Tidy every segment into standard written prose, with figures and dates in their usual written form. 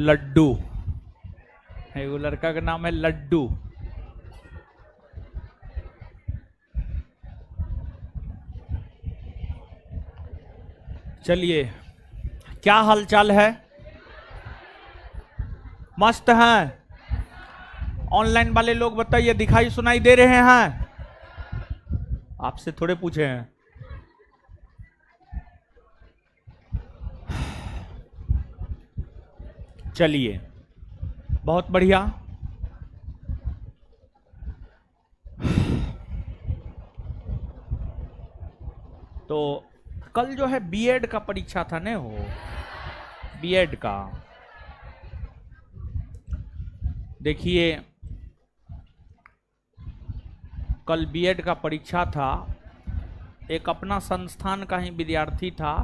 लड्डू। वो लड़का का नाम है लड्डू। चलिए, क्या हालचाल है? मस्त हैं? ऑनलाइन वाले लोग बताइए, दिखाई सुनाई दे रहे हैं? आपसे थोड़े पूछे हैं। चलिए, बहुत बढ़िया। तो कल जो है बीएड का परीक्षा था ना, हो बीएड का। देखिए, कल बीएड का परीक्षा था। एक अपना संस्थान का ही विद्यार्थी था,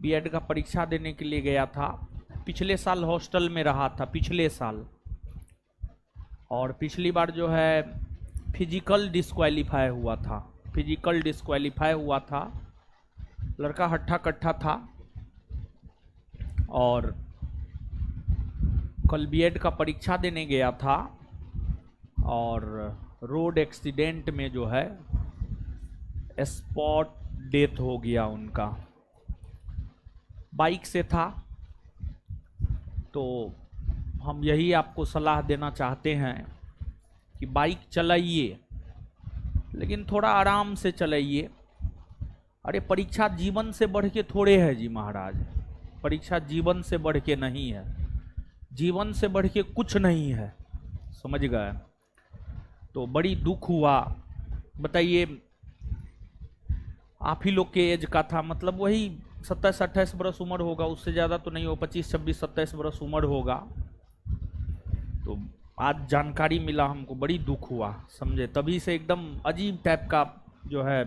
बीएड का परीक्षा देने के लिए गया था। पिछले साल हॉस्टल में रहा था, पिछले साल। और पिछली बार जो है फिजिकल डिस्क्वालीफाई हुआ था, फिजिकल डिस्क्वालीफाई हुआ था। लड़का हट्ठा कट्ठा था। और कल बीएड का परीक्षा देने गया था और रोड एक्सीडेंट में जो है स्पॉट डेथ हो गया उनका। बाइक से था। तो हम यही आपको सलाह देना चाहते हैं कि बाइक चलाइए, लेकिन थोड़ा आराम से चलाइए। अरे परीक्षा जीवन से बढ़ के थोड़े है जी महाराज, परीक्षा जीवन से बढ़ के नहीं है, जीवन से बढ़ के कुछ नहीं है, समझ गए? तो बड़ी दुख हुआ। बताइए, आप ही लोग के एज का था, मतलब वही 27-28 बरस उम्र होगा, उससे ज़्यादा तो नहीं हो, 25-26-27 बरस उम्र होगा। तो आज जानकारी मिला हमको, बड़ी दुख हुआ, समझे? तभी से एकदम अजीब टाइप का जो है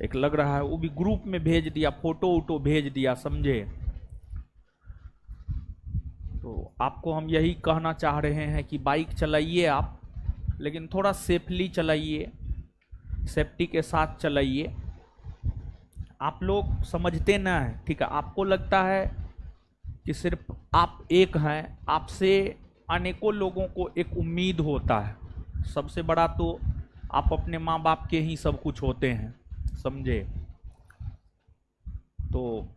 एक लग रहा है। वो भी ग्रुप में भेज दिया, फोटो वोटो भेज दिया, समझे? तो आपको हम यही कहना चाह रहे हैं कि बाइक चलाइए आप, लेकिन थोड़ा सेफली चलाइए, सेफ्टी के साथ चलाइए। आप लोग समझते ना है, ठीक है? आपको लगता है कि सिर्फ आप एक हैं, आपसे अनेकों लोगों को एक उम्मीद होता है। सबसे बड़ा तो आप अपने माँ बाप के ही सब कुछ होते हैं, समझे? तो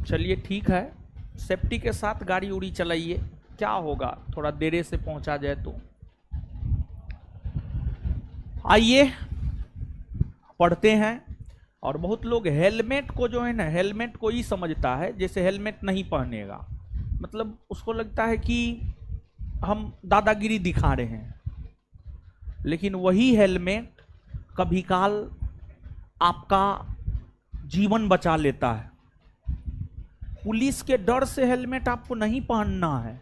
चलिए ठीक है, सेफ्टी के साथ गाड़ी उड़ी चलाइए। क्या होगा, थोड़ा देर से पहुंचा जाए तो। आइए पढ़ते हैं। और बहुत लोग हेलमेट को जो है ना, हेलमेट को ही समझता है जैसे हेलमेट नहीं पहनेगा, मतलब उसको लगता है कि हम दादागिरी दिखा रहे हैं। लेकिन वही हेलमेट कभी काल आपका जीवन बचा लेता है। पुलिस के डर से हेलमेट आपको नहीं पहनना है,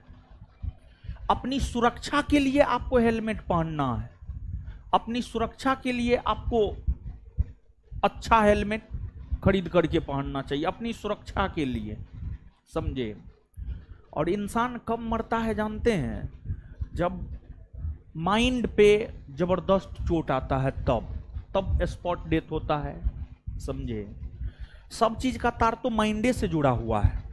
अपनी सुरक्षा के लिए आपको हेलमेट पहनना है। अपनी सुरक्षा के लिए आपको अच्छा हेलमेट खरीद करके पहनना चाहिए, अपनी सुरक्षा के लिए, समझे? और इंसान कब मरता है जानते हैं? जब माइंड पे जबरदस्त चोट आता है, तब स्पॉट डेथ होता है, समझे? सब चीज का तार तो माइंडे से जुड़ा हुआ है।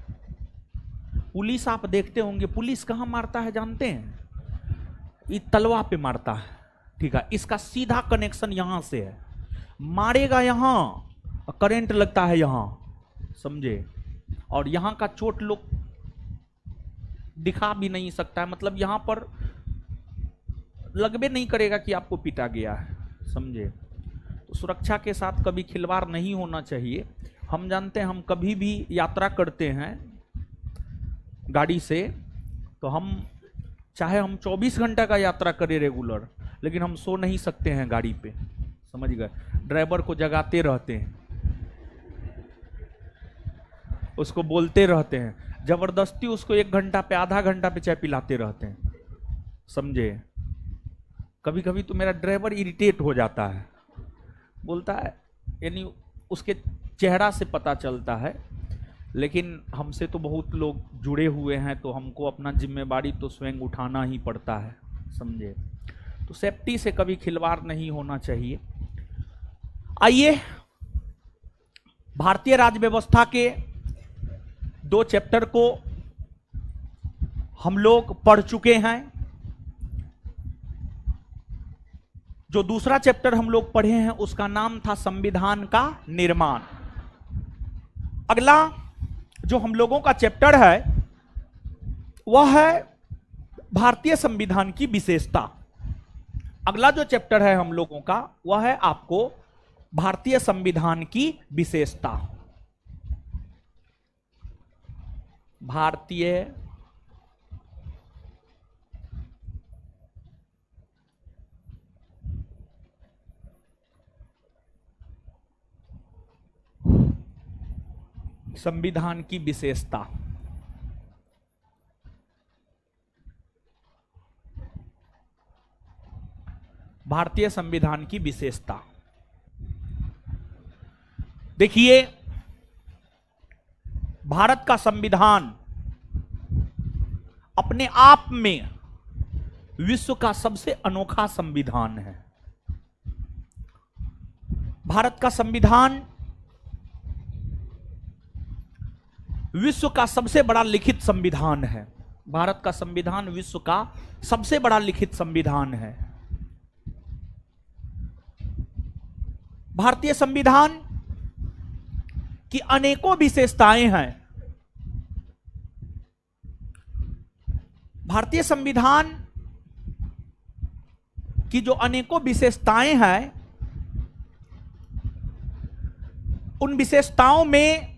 पुलिस आप देखते होंगे, पुलिस कहाँ मारता है जानते हैं? ये तलवा पे मारता है, ठीक है? इसका सीधा कनेक्शन यहां से है, मारेगा यहां, करंट लगता है यहां, समझे? और यहां का चोट लोग दिखा भी नहीं सकता है, मतलब यहां पर लगबे नहीं करेगा कि आपको पीटा गया है, समझे? तो सुरक्षा के साथ कभी खिलवाड़ नहीं होना चाहिए। हम जानते हैं, हम कभी भी यात्रा करते हैं गाड़ी से, तो हम चाहे हम 24 घंटा का यात्रा करें रेगुलर, लेकिन हम सो नहीं सकते हैं गाड़ी पे, समझ गए? ड्राइवर को जगाते रहते हैं, उसको बोलते रहते हैं, जबरदस्ती उसको 1 घंटा पे, आधा घंटा पे चाय पिलाते रहते हैं, समझे? कभी कभी तो मेरा ड्राइवर इरिटेट हो जाता है, बोलता है, यानी उसके चेहरा से पता चलता है। लेकिन हमसे तो बहुत लोग जुड़े हुए हैं, तो हमको अपना जिम्मेवारी तो स्वयं उठाना ही पड़ता है, समझे? तो सेफ्टी से कभी खिलवाड़ नहीं होना चाहिए। आइए, भारतीय राज्य व्यवस्था के 2 चैप्टर को हम लोग पढ़ चुके हैं। जो दूसरा चैप्टर हम लोग पढ़े हैं उसका नाम था संविधान का निर्माण। अगला जो हम लोगों का चैप्टर है वह है भारतीय संविधान की विशेषता। अगला जो चैप्टर है हम लोगों का वह है आपको भारतीय संविधान की विशेषता। भारतीय संविधान की विशेषता। भारतीय संविधान की विशेषता। देखिए, भारत का संविधान अपने आप में विश्व का सबसे अनोखा संविधान है। भारत का संविधान विश्व का सबसे बड़ा लिखित संविधान है। भारत का संविधान विश्व का सबसे बड़ा लिखित संविधान है। भारतीय संविधान की अनेकों विशेषताएं हैं। भारतीय संविधान की जो अनेकों विशेषताएं हैं, उन विशेषताओं में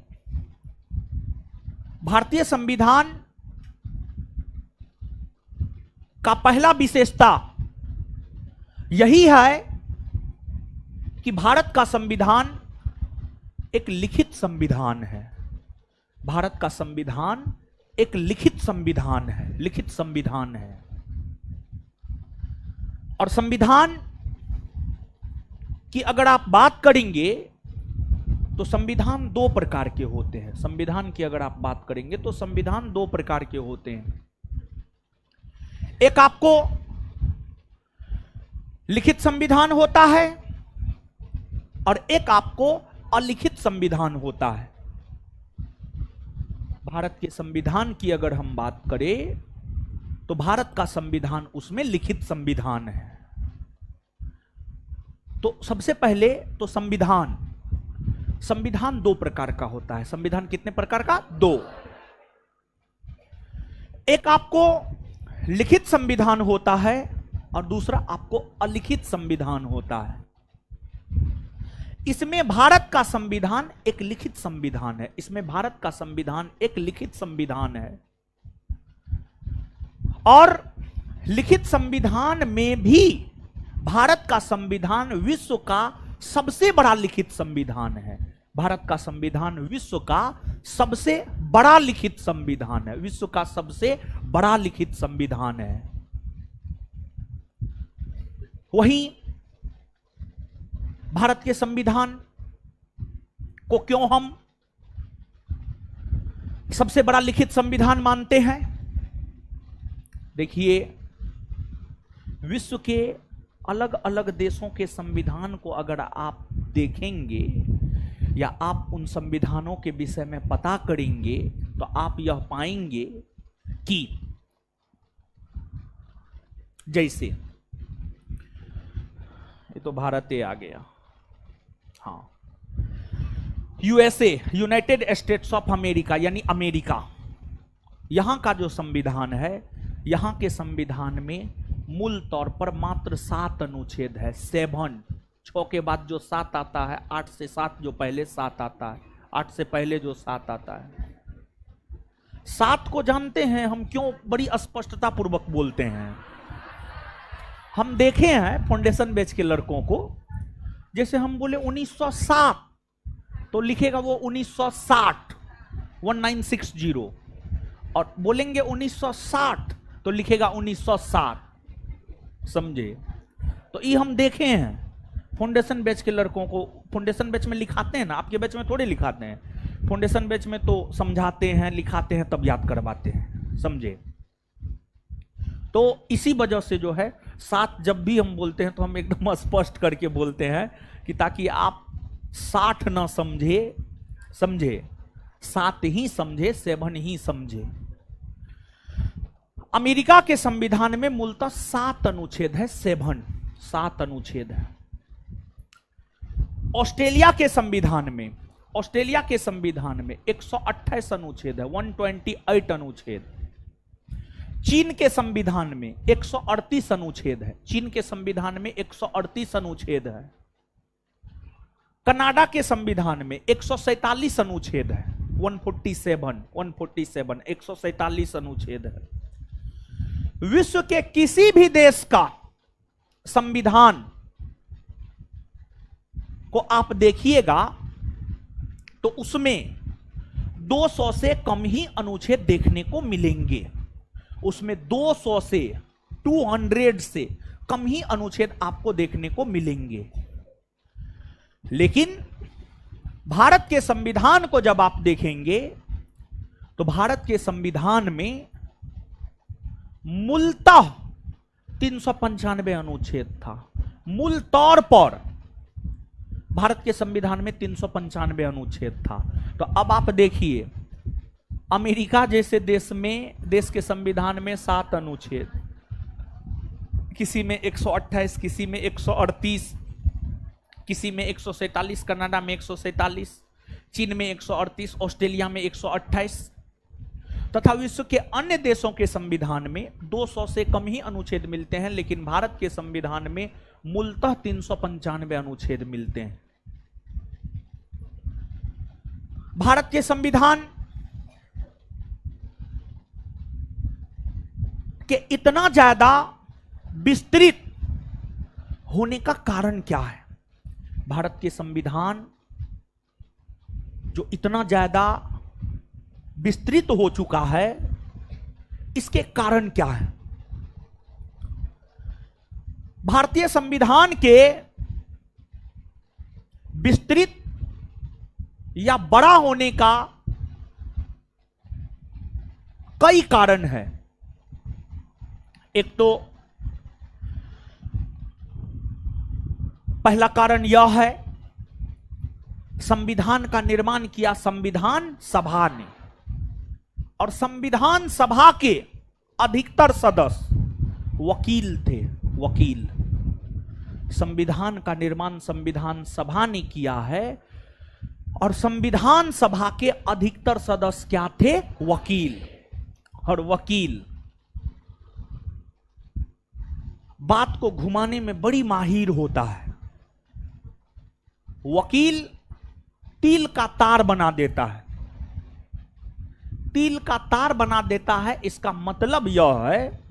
भारतीय संविधान का पहला विशेषता यही है कि भारत का संविधान एक लिखित संविधान है। भारत का संविधान एक लिखित संविधान है, लिखित संविधान है। और संविधान की अगर आप बात करेंगे तो संविधान 2 प्रकार के होते हैं। संविधान की अगर आप बात करेंगे तो संविधान 2 प्रकार के होते हैं। एक आपको लिखित संविधान होता है और एक आपको अलिखित संविधान होता है। भारत के संविधान की अगर हम बात करें तो भारत का संविधान उसमें लिखित संविधान है। तो सबसे पहले तो संविधान 2 प्रकार का होता है। संविधान कितने प्रकार का? 2। एक आपको लिखित संविधान होता है और दूसरा आपको अलिखित संविधान होता है। इसमें भारत का संविधान एक लिखित संविधान है। इसमें भारत का संविधान एक लिखित संविधान है। और लिखित संविधान में भी भारत का संविधान विश्व का सबसे बड़ा लिखित संविधान है। भारत का संविधान विश्व का सबसे बड़ा लिखित संविधान है। विश्व का सबसे बड़ा लिखित संविधान है। वहीं भारत के संविधान को क्यों हम सबसे बड़ा लिखित संविधान मानते हैं? देखिए, विश्व के अलग अलग देशों के संविधान को अगर आप देखेंगे या आप उन संविधानों के विषय में पता करेंगे तो आप यह पाएंगे कि जैसे ये तो भारत आ गया, हाँ, USA, United states of America यानी अमेरिका, यहां का जो संविधान है, यहां के संविधान में मूल तौर पर मात्र 7 अनुच्छेद है। 7, 6 के बाद जो 7 आता है, 8 से 7 जो पहले 7 आता है, 8 से पहले जो 7 आता है। 7 को जानते हैं हम क्यों बड़ी स्पष्टता पूर्वक बोलते हैं? हम देखे हैं फाउंडेशन बैच के लड़कों को, जैसे हम बोले 1907 तो लिखेगा वो 1960, 1960, और बोलेंगे 1960 तो लिखेगा 1907। समझे? तो ये हम देखे हैं फाउंडेशन बैच के लड़कों को। फाउंडेशन बैच में लिखाते हैं ना, आपके बैच में थोड़े लिखाते हैं। फाउंडेशन बैच में तो समझाते हैं, लिखाते हैं, तब याद करवाते हैं। समझे? तो इसी वजह से जो है 7 जब भी हम बोलते हैं तो हम एकदम स्पष्ट करके बोलते हैं कि ताकि आप 60 ना समझे, 7 ही समझे, 7 ही समझे। अमेरिका के संविधान में मूलतः 7 अनुच्छेद है, 7 अनुच्छेद है। ऑस्ट्रेलिया के संविधान में 128 अनुच्छेद है, 128 अनुच्छेद। चीन के संविधान में 138 अनुच्छेद है, चीन के संविधान में 138 अनुच्छेद है। कनाडा के संविधान में 147 अनुच्छेद है, 147 147 अनुच्छेद है। विश्व के किसी भी देश का संविधान को आप देखिएगा तो उसमें 200 से कम ही अनुच्छेद देखने को मिलेंगे। उसमें 200 से 200 से कम ही अनुच्छेद आपको देखने को मिलेंगे। लेकिन भारत के संविधान को जब आप देखेंगे तो भारत के संविधान में मूलतः 395 अनुच्छेद था। मूल तौर पर भारत के संविधान में 395 अनुच्छेद था। तो अब आप देखिए, अमेरिका जैसे देश के संविधान में 7 अनुच्छेद, किसी में 128, किसी में 138, किसी में 147, कनाडा में 147, चीन में 138, ऑस्ट्रेलिया में 128 तथा विश्व के अन्य देशों के संविधान में 200 से कम ही अनुच्छेद मिलते हैं। लेकिन भारत के संविधान में मूलतः 395 अनुच्छेद मिलते हैं। भारत के संविधान के इतना ज्यादा विस्तृत होने का कारण क्या है? भारत के संविधान जो इतना ज्यादा विस्तृत हो चुका है, इसके कारण क्या है? भारतीय संविधान के विस्तृत या बड़ा होने का कई कारण है। एक तो पहला कारण यह है, संविधान का निर्माण किया संविधान सभा ने, और संविधान सभा के अधिकतर सदस्य वकील थे। वकील, संविधान का निर्माण संविधान सभा ने किया है और संविधान सभा के अधिकतर सदस्य क्या थे? वकील। और वकील बात को घुमाने में बड़ी माहिर होता है। वकील तिल का तार बना देता है। तिल का तार बना देता है, इसका मतलब यह है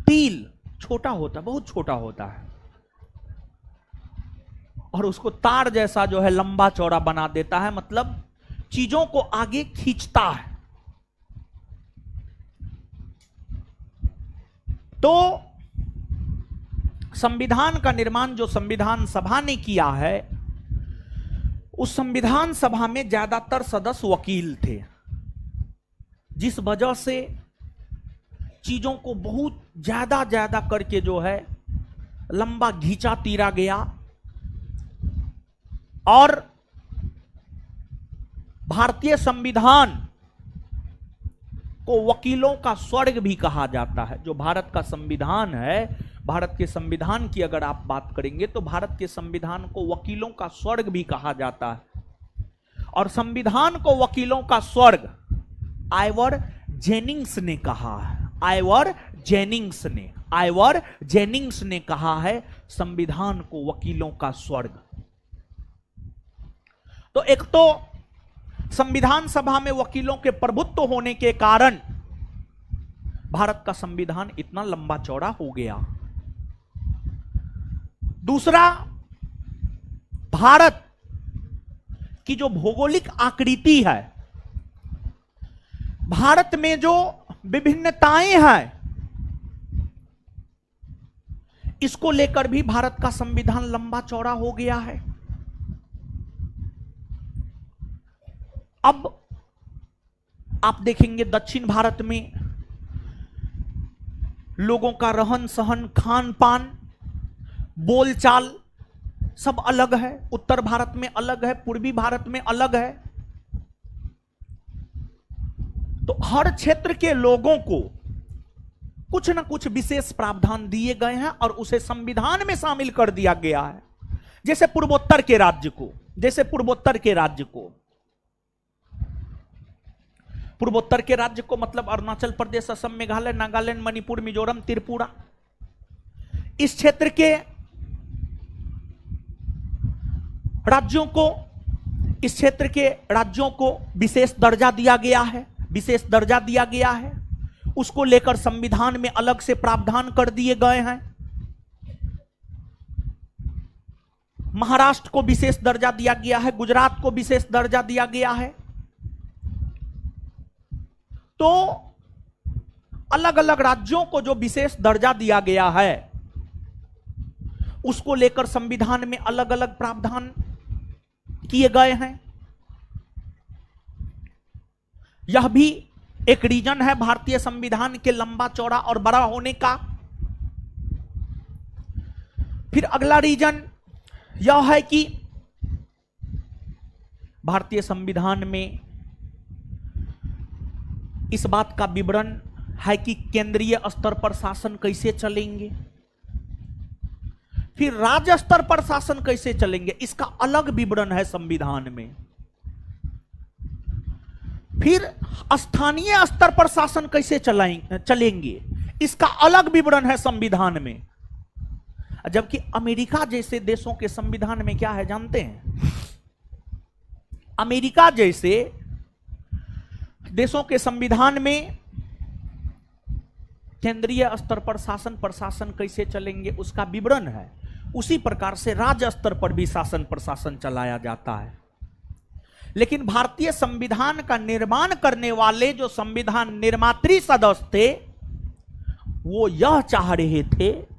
तिल छोटा होता है, बहुत छोटा होता है, और उसको तार जैसा जो है लंबा चौड़ा बना देता है, मतलब चीजों को आगे खींचता है। तो संविधान का निर्माण जो संविधान सभा ने किया है, उस संविधान सभा में ज्यादातर सदस्य वकील थे, जिस वजह से चीजों को बहुत ज्यादा करके जो है लंबा घींचा तीरा गया। और भारतीय संविधान को वकीलों का स्वर्ग भी कहा जाता है। जो भारत का संविधान है, भारत के संविधान की अगर आप बात करेंगे तो भारत के संविधान को वकीलों का स्वर्ग भी कहा जाता है। और संविधान को वकीलों का स्वर्ग आइवर जेनिंग्स ने कहा है। आइवर जेनिंग्स ने कहा है संविधान को वकीलों का स्वर्ग। तो एक तो संविधान सभा में वकीलों के प्रभुत्व होने के कारण भारत का संविधान इतना लंबा चौड़ा हो गया। दूसरा, भारत की जो भौगोलिक आकृति है, भारत में जो विभिन्नताएं हैं, इसको लेकर भी भारत का संविधान लंबा चौड़ा हो गया है। अब आप देखेंगे दक्षिण भारत में लोगों का रहन सहन, खान पान, बोलचाल सब अलग है। उत्तर भारत में अलग है, पूर्वी भारत में अलग है। तो हर क्षेत्र के लोगों को कुछ ना कुछ विशेष प्रावधान दिए गए हैं और उसे संविधान में शामिल कर दिया गया है। जैसे पूर्वोत्तर के राज्य को, पूर्वोत्तर के राज्य को मतलब अरुणाचल प्रदेश, असम, मेघालय, नागालैंड, मणिपुर, मिजोरम, त्रिपुरा, इस क्षेत्र के राज्यों को विशेष दर्जा दिया गया है। उसको लेकर संविधान में अलग से प्रावधान कर दिए गए हैं। महाराष्ट्र को विशेष दर्जा दिया गया है, गुजरात को विशेष दर्जा दिया गया है। तो अलग अलग राज्यों को जो विशेष दर्जा दिया गया है उसको लेकर संविधान में अलग अलग प्रावधान किए गए हैं। यह भी एक रीजन है भारतीय संविधान के लंबा चौड़ा और बड़ा होने का। फिर अगला रीजन यह है कि भारतीय संविधान में इस बात का विवरण है कि केंद्रीय स्तर पर शासन कैसे चलेंगे, फिर राज्य स्तर पर शासन कैसे चलेंगे, इसका अलग विवरण है संविधान में। फिर स्थानीय स्तर पर शासन कैसे चलेंगे, इसका अलग विवरण है संविधान में। जबकि अमेरिका जैसे देशों के संविधान में क्या है जानते हैं? अमेरिका जैसे देशों के संविधान में केंद्रीय स्तर पर शासन प्रशासन कैसे चलेंगे उसका विवरण है। उसी प्रकार से राज्य स्तर पर भी शासन प्रशासन चलाया जाता है। लेकिन भारतीय संविधान का निर्माण करने वाले जो संविधान निर्मात्री सदस्य थे वो यह चाह रहे थे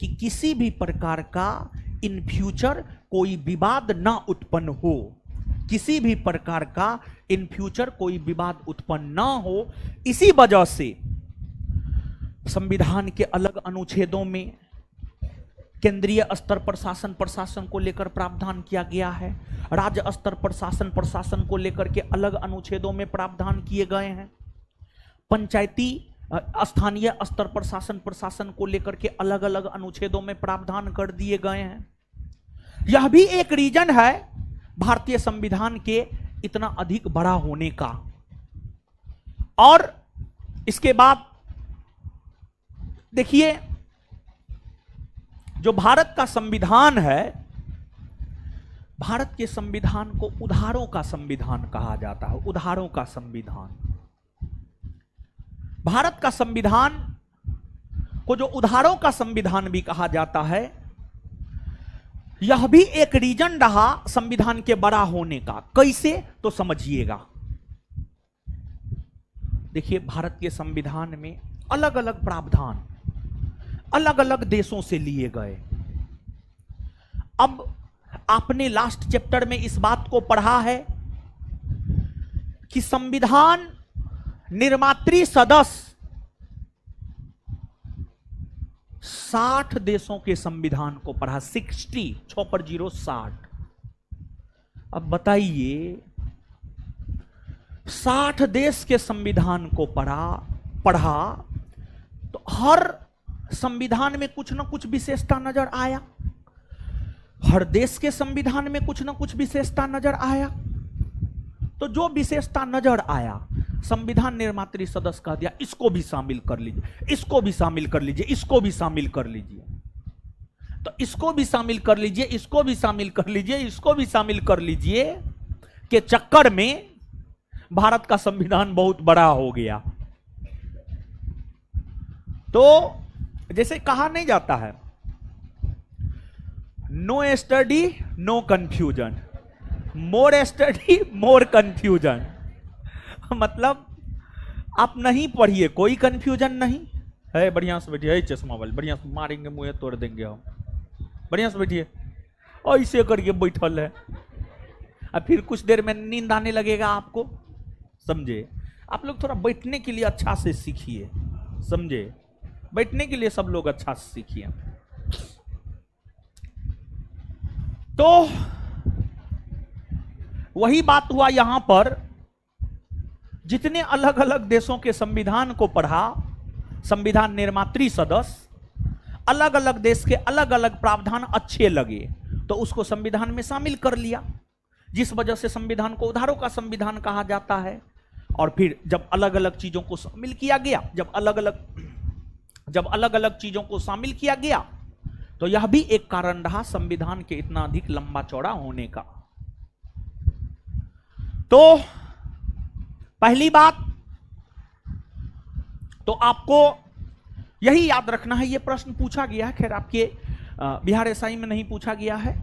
कि किसी भी प्रकार का इन फ्यूचर कोई विवाद ना उत्पन्न हो, किसी भी प्रकार का इन फ्यूचर कोई विवाद उत्पन्न ना हो। इसी वजह से संविधान के अलग अनुच्छेदों में केंद्रीय स्तर पर शासन प्रशासन को लेकर प्रावधान किया गया है, राज्य स्तर पर शासन प्रशासन को लेकर के अलग अनुच्छेदों में प्रावधान किए गए हैं, पंचायती स्थानीय स्तर पर शासन प्रशासन को लेकर के अलग अलग अनुच्छेदों में प्रावधान कर दिए गए हैं। यह भी एक रीजन है भारतीय संविधान के इतना अधिक बड़ा होने का। और इसके बाद देखिए, जो भारत का संविधान है, भारत के संविधान को उधारों का संविधान कहा जाता है। उधारों का संविधान, भारत का संविधान को जो उधारों का संविधान भी कहा जाता है, यह भी एक रीजन रहा संविधान के बड़ा होने का। कैसे, तो समझिएगा। देखिए, भारत के संविधान में अलग अलग प्रावधान अलग अलग देशों से लिए गए। अब आपने लास्ट चैप्टर में इस बात को पढ़ा है कि संविधान निर्मात्री सदस्य 60 देशों के संविधान को पढ़ा। 60 60। अब बताइए, 60 देश के संविधान को पढ़ा तो हर संविधान में कुछ ना कुछ विशेषता नजर आया, हर देश के संविधान में कुछ ना कुछ विशेषता नजर आया। तो जो विशेषता नजर आया, संविधान निर्मात्री सदस्य कह दिया इसको भी शामिल कर लीजिए, इसको भी शामिल कर लीजिए, इसको भी शामिल कर लीजिए। तो इसको भी शामिल कर लीजिए, इसको भी शामिल कर लीजिए, इसको भी शामिल कर लीजिए के चक्कर में भारत का संविधान बहुत बड़ा हो गया। तो जैसे कहा नहीं जाता है, no study no confusion, more study more confusion. मतलब आप नहीं पढ़िए, कोई कंफ्यूजन नहीं है। बढ़िया से बैठिए, चश्मा वाले बढ़िया से मारेंगे, मुंह तोड़ देंगे हम। बढ़िया से बैठिए, ऐसे करके बैठल है। अब फिर कुछ देर में नींद आने लगेगा आपको, समझे। आप लोग थोड़ा बैठने के लिए अच्छा से सीखिए, समझे। बैठने के लिए सब लोग अच्छा से सीखिए। तो वही बात हुआ यहां पर, जितने अलग अलग देशों के संविधान को पढ़ा, संविधान निर्मात्री सदस्य अलग अलग देश के अलग अलग प्रावधान अच्छे लगे तो उसको संविधान में शामिल कर लिया, जिस वजह से संविधान को उधारों का संविधान कहा जाता है। और फिर जब अलग अलग चीजों को शामिल किया गया, जब अलग अलग चीजों को शामिल किया गया, तो यह भी एक कारण रहा संविधान के इतना अधिक लंबा चौड़ा होने का। तो पहली बात तो आपको यही याद रखना है, यह प्रश्न पूछा गया है, खैर आपके बिहार एसआई में नहीं पूछा गया है,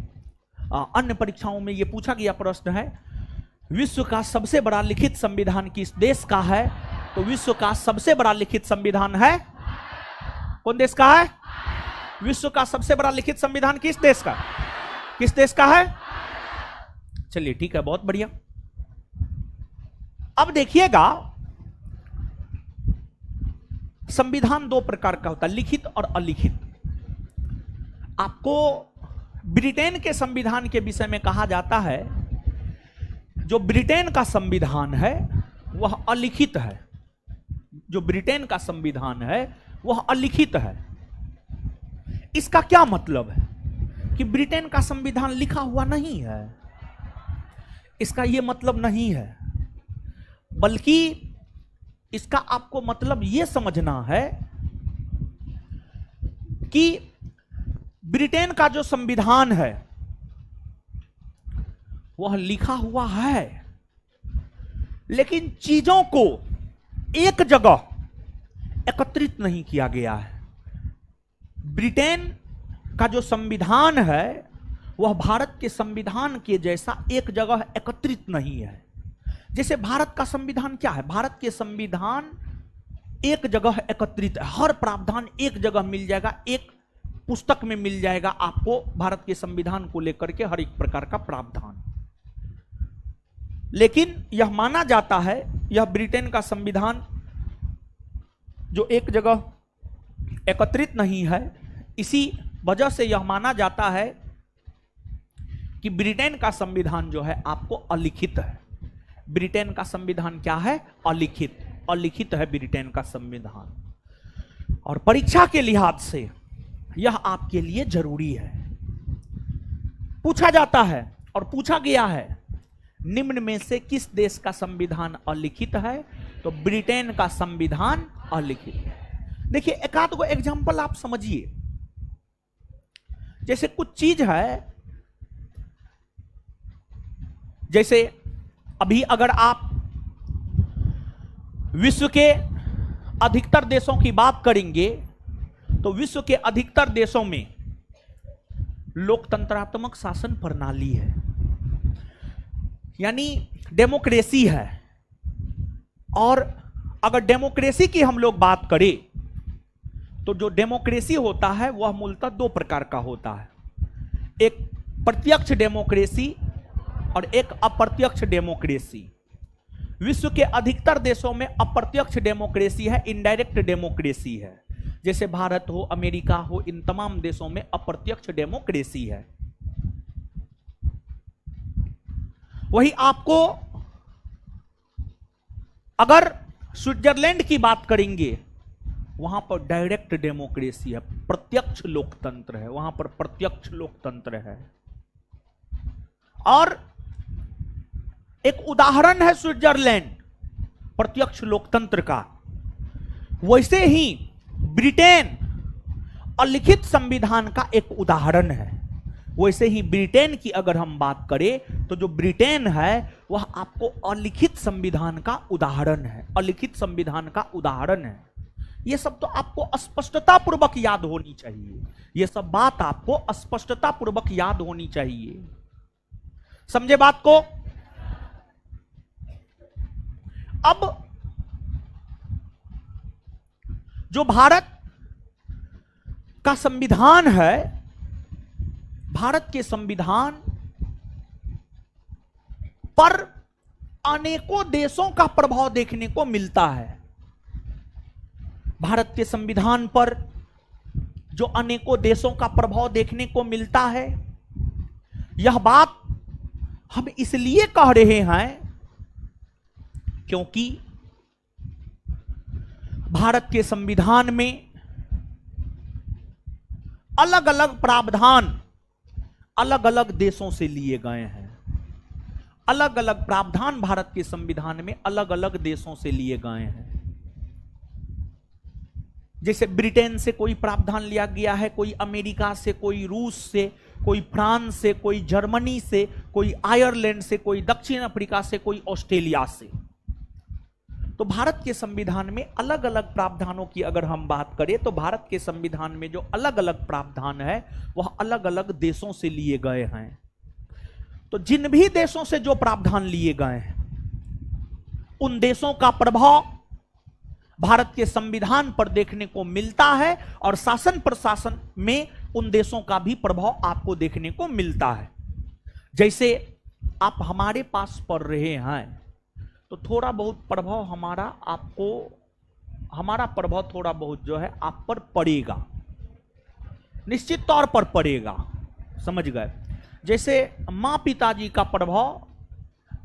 अन्य परीक्षाओं में यह पूछा गया प्रश्न है, विश्व का सबसे बड़ा लिखित संविधान किस देश का है? तो विश्व का सबसे बड़ा लिखित संविधान है, कौन देश का है? विश्व का सबसे बड़ा लिखित संविधान किस देश का, किस देश का है? चलिए ठीक है, बहुत बढ़िया। अब देखिएगा, संविधान दो प्रकार का होता है, लिखित और अलिखित। आपको ब्रिटेन के संविधान के विषय में कहा जाता है, जो ब्रिटेन का संविधान है वह अलिखित है, जो ब्रिटेन का संविधान है वह अलिखित है। इसका क्या मतलब है कि ब्रिटेन का संविधान लिखा हुआ नहीं है? इसका यह मतलब नहीं है, बल्कि इसका आपको मतलब यह समझना है कि ब्रिटेन का जो संविधान है वह लिखा हुआ है, लेकिन चीजों को एक जगह एकत्रित नहीं किया गया है। ब्रिटेन का जो संविधान है वह भारत के संविधान के जैसा एक जगह एकत्रित नहीं है। जैसे भारत का संविधान क्या है? भारत के संविधान एक जगह एकत्रित है, हर प्रावधान एक जगह मिल जाएगा, एक पुस्तक में मिल जाएगा आपको भारत के संविधान को लेकर के हर एक प्रकार का प्रावधान। लेकिन यह माना जाता है, यह ब्रिटेन का संविधान जो एक जगह एकत्रित नहीं है, इसी वजह से यह माना जाता है कि ब्रिटेन का संविधान जो है आपको अलिखित है। ब्रिटेन का संविधान क्या है? अलिखित, अलिखित है ब्रिटेन का संविधान। और परीक्षा के लिहाज से यह आपके लिए जरूरी है। पूछा जाता है और पूछा गया है, निम्न में से किस देश का संविधान अलिखित है? तो ब्रिटेन का संविधान अलिखित है। देखिए एक आध को एग्जांपल आप समझिए। जैसे कुछ चीज है, जैसे अभी अगर आप विश्व के अधिकतर देशों की बात करेंगे तो विश्व के अधिकतर देशों में लोकतंत्रात्मक शासन प्रणाली है, यानी डेमोक्रेसी है। और अगर डेमोक्रेसी की हम लोग बात करें तो जो डेमोक्रेसी होता है वह मूलतः दो प्रकार का होता है, एक प्रत्यक्ष डेमोक्रेसी और एक अप्रत्यक्ष डेमोक्रेसी। विश्व के अधिकतर देशों में अप्रत्यक्ष डेमोक्रेसी है, इनडायरेक्ट डेमोक्रेसी है। जैसे भारत हो, अमेरिका हो, इन तमाम देशों में अप्रत्यक्ष डेमोक्रेसी है। वही आपको अगर स्विट्जरलैंड की बात करेंगे, वहां पर डायरेक्ट डेमोक्रेसी है, प्रत्यक्ष लोकतंत्र है, वहां पर प्रत्यक्ष लोकतंत्र है। और एक उदाहरण है स्विट्जरलैंड प्रत्यक्ष लोकतंत्र का। वैसे ही ब्रिटेन अलिखित संविधान का एक उदाहरण है। वैसे ही ब्रिटेन की अगर हम बात करें तो जो ब्रिटेन है वह आपको अलिखित संविधान का उदाहरण है, अलिखित संविधान का उदाहरण है। यह सब तो आपको स्पष्टता पूर्वक याद होनी चाहिए, यह सब बात आपको स्पष्टता पूर्वक याद होनी चाहिए। समझे बात को? अब जो भारत का संविधान है, भारत के संविधान पर अनेकों देशों का प्रभाव देखने को मिलता है। भारत के संविधान पर जो अनेकों देशों का प्रभाव देखने को मिलता है, यह बात हम इसलिए कह रहे हैं क्योंकि भारत के संविधान में अलग अलग प्रावधान अलग अलग देशों से लिए गए हैं। अलग अलग प्रावधान भारत के संविधान में अलग अलग देशों से लिए गए हैं। जैसे ब्रिटेन से कोई प्रावधान लिया गया है, कोई अमेरिका से, कोई रूस से, कोई फ्रांस से, कोई जर्मनी से, कोई आयरलैंड से, कोई दक्षिण अफ्रीका से, कोई ऑस्ट्रेलिया से। तो भारत के संविधान में अलग अलग प्रावधानों की अगर हम बात करें तो भारत के संविधान में जो अलग अलग प्रावधान है वह अलग अलग देशों से लिए गए हैं। तो जिन भी देशों से जो प्रावधान लिए गए हैं उन देशों का प्रभाव भारत के संविधान पर देखने को मिलता है और शासन प्रशासन में उन देशों का भी प्रभाव आपको देखने को मिलता है। जैसे आप हमारे पास पढ़ रहे हैं तो थोड़ा बहुत प्रभाव हमारा प्रभाव थोड़ा बहुत जो है आप पर पड़ेगा, निश्चित तौर पर पड़ेगा। समझ गए? जैसे माँ पिताजी का प्रभाव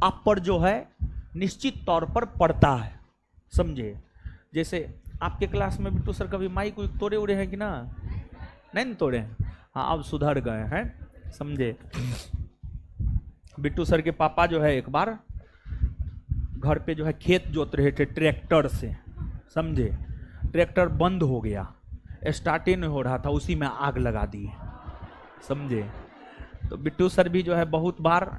आप पर जो है निश्चित तौर पर पड़ता है। समझे? जैसे आपके क्लास में बिट्टू सर कभी माइक उइक तोड़े उड़े हैं कि ना? नहीं तोड़े हैं? हाँ, अब सुधर गए हैं। समझे? बिट्टू सर के पापा जो है एक बार घर पे जो है खेत जोत रहे थे ट्रैक्टर से। समझे? ट्रैक्टर बंद हो गया, स्टार्ट ही नहीं हो रहा था, उसी में आग लगा दी। समझे? तो बिट्टू सर भी जो है बहुत बार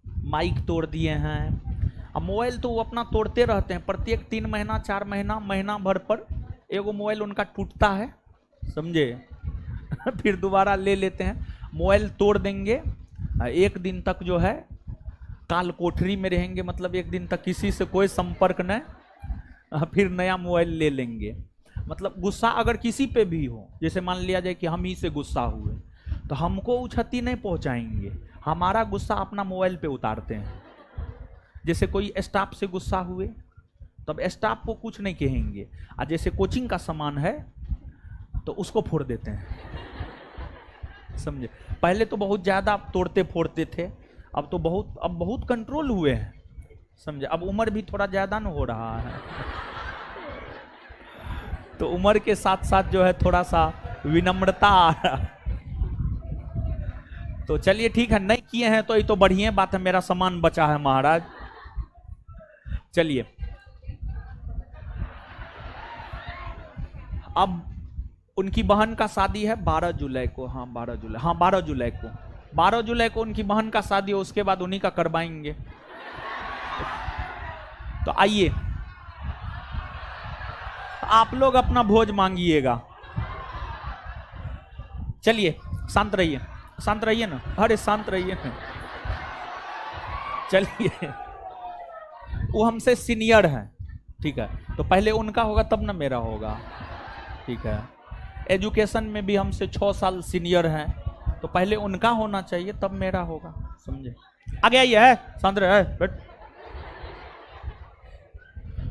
माइक तोड़ दिए हैं। अब मोबाइल तो वो अपना तोड़ते रहते हैं, प्रत्येक 3 महीना 4 महीना महीना भर पर एगो मोबाइल उनका टूटता है। समझे? फिर दोबारा ले लेते हैं, मोबाइल तोड़ देंगे, एक दिन तक जो है काल कोठरी में रहेंगे, मतलब एक दिन तक किसी से कोई संपर्क न, फिर नया मोबाइल ले लेंगे। मतलब गुस्सा अगर किसी पे भी हो, जैसे मान लिया जाए कि हम ही से गुस्सा हुए तो हमको वो क्षति नहीं पहुंचाएंगे, हमारा गुस्सा अपना मोबाइल पे उतारते हैं। जैसे कोई स्टाफ से गुस्सा हुए तब स्टाफ को कुछ नहीं कहेंगे, और जैसे कोचिंग का सामान है तो उसको फोड़ देते हैं। समझे? पहले तो बहुत ज्यादा तोड़ते फोड़ते थे, अब बहुत कंट्रोल हुए हैं। समझे? अब उम्र भी थोड़ा ज्यादा न हो रहा है तो उम्र के साथ साथ जो है थोड़ा सा विनम्रता आ रहा। तो चलिए ठीक है, नहीं किए हैं तो ये तो बढ़िया बात है, मेरा सामान बचा है महाराज। चलिए, अब उनकी बहन का शादी है 12 जुलाई को। हाँ 12 जुलाई, हाँ 12 जुलाई को, 12 जुलाई को उनकी बहन का शादी है, उसके बाद उन्हीं का करवाएंगे। तो आइए आप लोग अपना भोज मांगिएगा। चलिए शांत रहिए, शांत रहिए ना, अरे शांत रहिए ना। चलिए, वो हमसे सीनियर हैं, ठीक है, तो पहले उनका होगा तब ना मेरा होगा। ठीक है, एजुकेशन में भी हमसे 6 साल सीनियर हैं, तो पहले उनका होना चाहिए तब मेरा होगा। समझे? आगे आइए, है शांत रहे बैठ।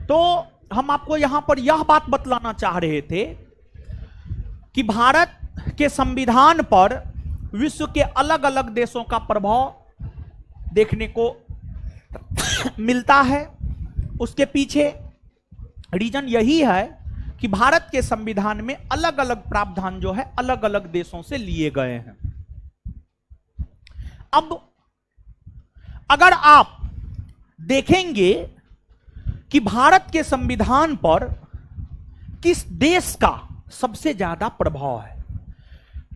तो हम आपको यहां पर यह बात बतलाना चाह रहे थे कि भारत के संविधान पर विश्व के अलग अलग देशों का प्रभाव देखने को मिलता है। उसके पीछे रीजन यही है कि भारत के संविधान में अलग अलग प्रावधान जो है अलग अलग देशों से लिए गए हैं। अब अगर आप देखेंगे कि भारत के संविधान पर किस देश का सबसे ज्यादा प्रभाव है,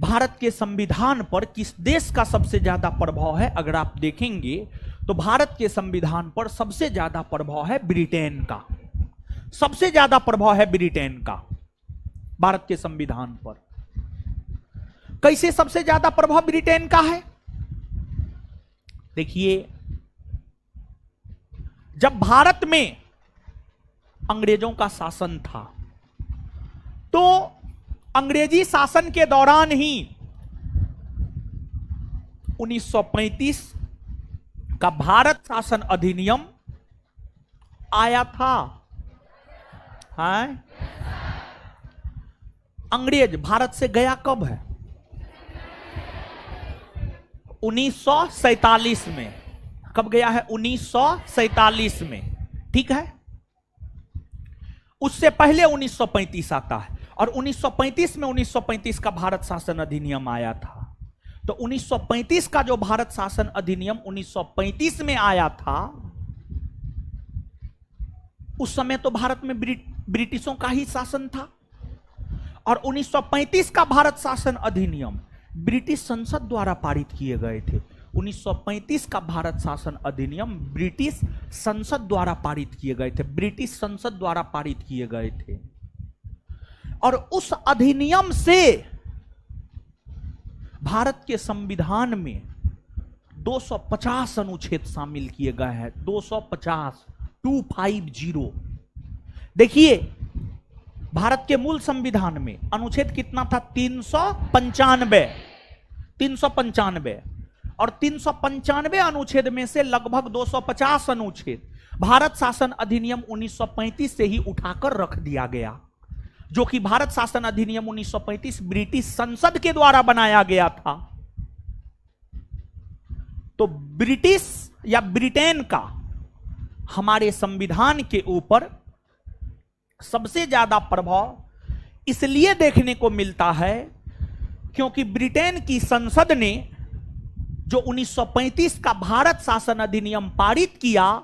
भारत के संविधान पर किस देश का सबसे ज्यादा प्रभाव है, अगर आप देखेंगे तो भारत के संविधान पर सबसे ज्यादा प्रभाव है ब्रिटेन का। सबसे ज्यादा प्रभाव है ब्रिटेन का भारत के संविधान पर। कैसे सबसे ज्यादा प्रभाव ब्रिटेन का है? देखिए, जब भारत में अंग्रेजों का शासन था तो अंग्रेजी शासन के दौरान ही 1935 का भारत शासन अधिनियम आया था। हाँ? अंग्रेज भारत से गया कब है? 1947 में। कब गया है? 1947 में। ठीक है, उससे पहले 1935 आता है, और 1935 में 1935 का भारत शासन अधिनियम आया था। तो 1935 का जो भारत शासन अधिनियम 1935 में आया था, उस समय तो भारत में ब्रिटिशों का ही शासन था, और 1935 का भारत शासन अधिनियम ब्रिटिश संसद द्वारा पारित किए गए थे। 1935 का भारत शासन अधिनियम ब्रिटिश संसद द्वारा पारित किए गए थे, ब्रिटिश संसद द्वारा पारित किए गए थे। और उस अधिनियम से भारत के संविधान में 250 अनुच्छेद शामिल किए गए हैं। 250 देखिए, भारत के मूल संविधान में अनुच्छेद कितना था? 395। और 395 अनुच्छेद में से लगभग 250 अनुच्छेद भारत शासन अधिनियम 1935 से ही उठाकर रख दिया गया, जो कि भारत शासन अधिनियम 1935 ब्रिटिश संसद के द्वारा बनाया गया था। तो ब्रिटिश या ब्रिटेन का हमारे संविधान के ऊपर सबसे ज्यादा प्रभाव इसलिए देखने को मिलता है क्योंकि ब्रिटेन की संसद ने जो 1935 का भारत शासन अधिनियम पारित किया,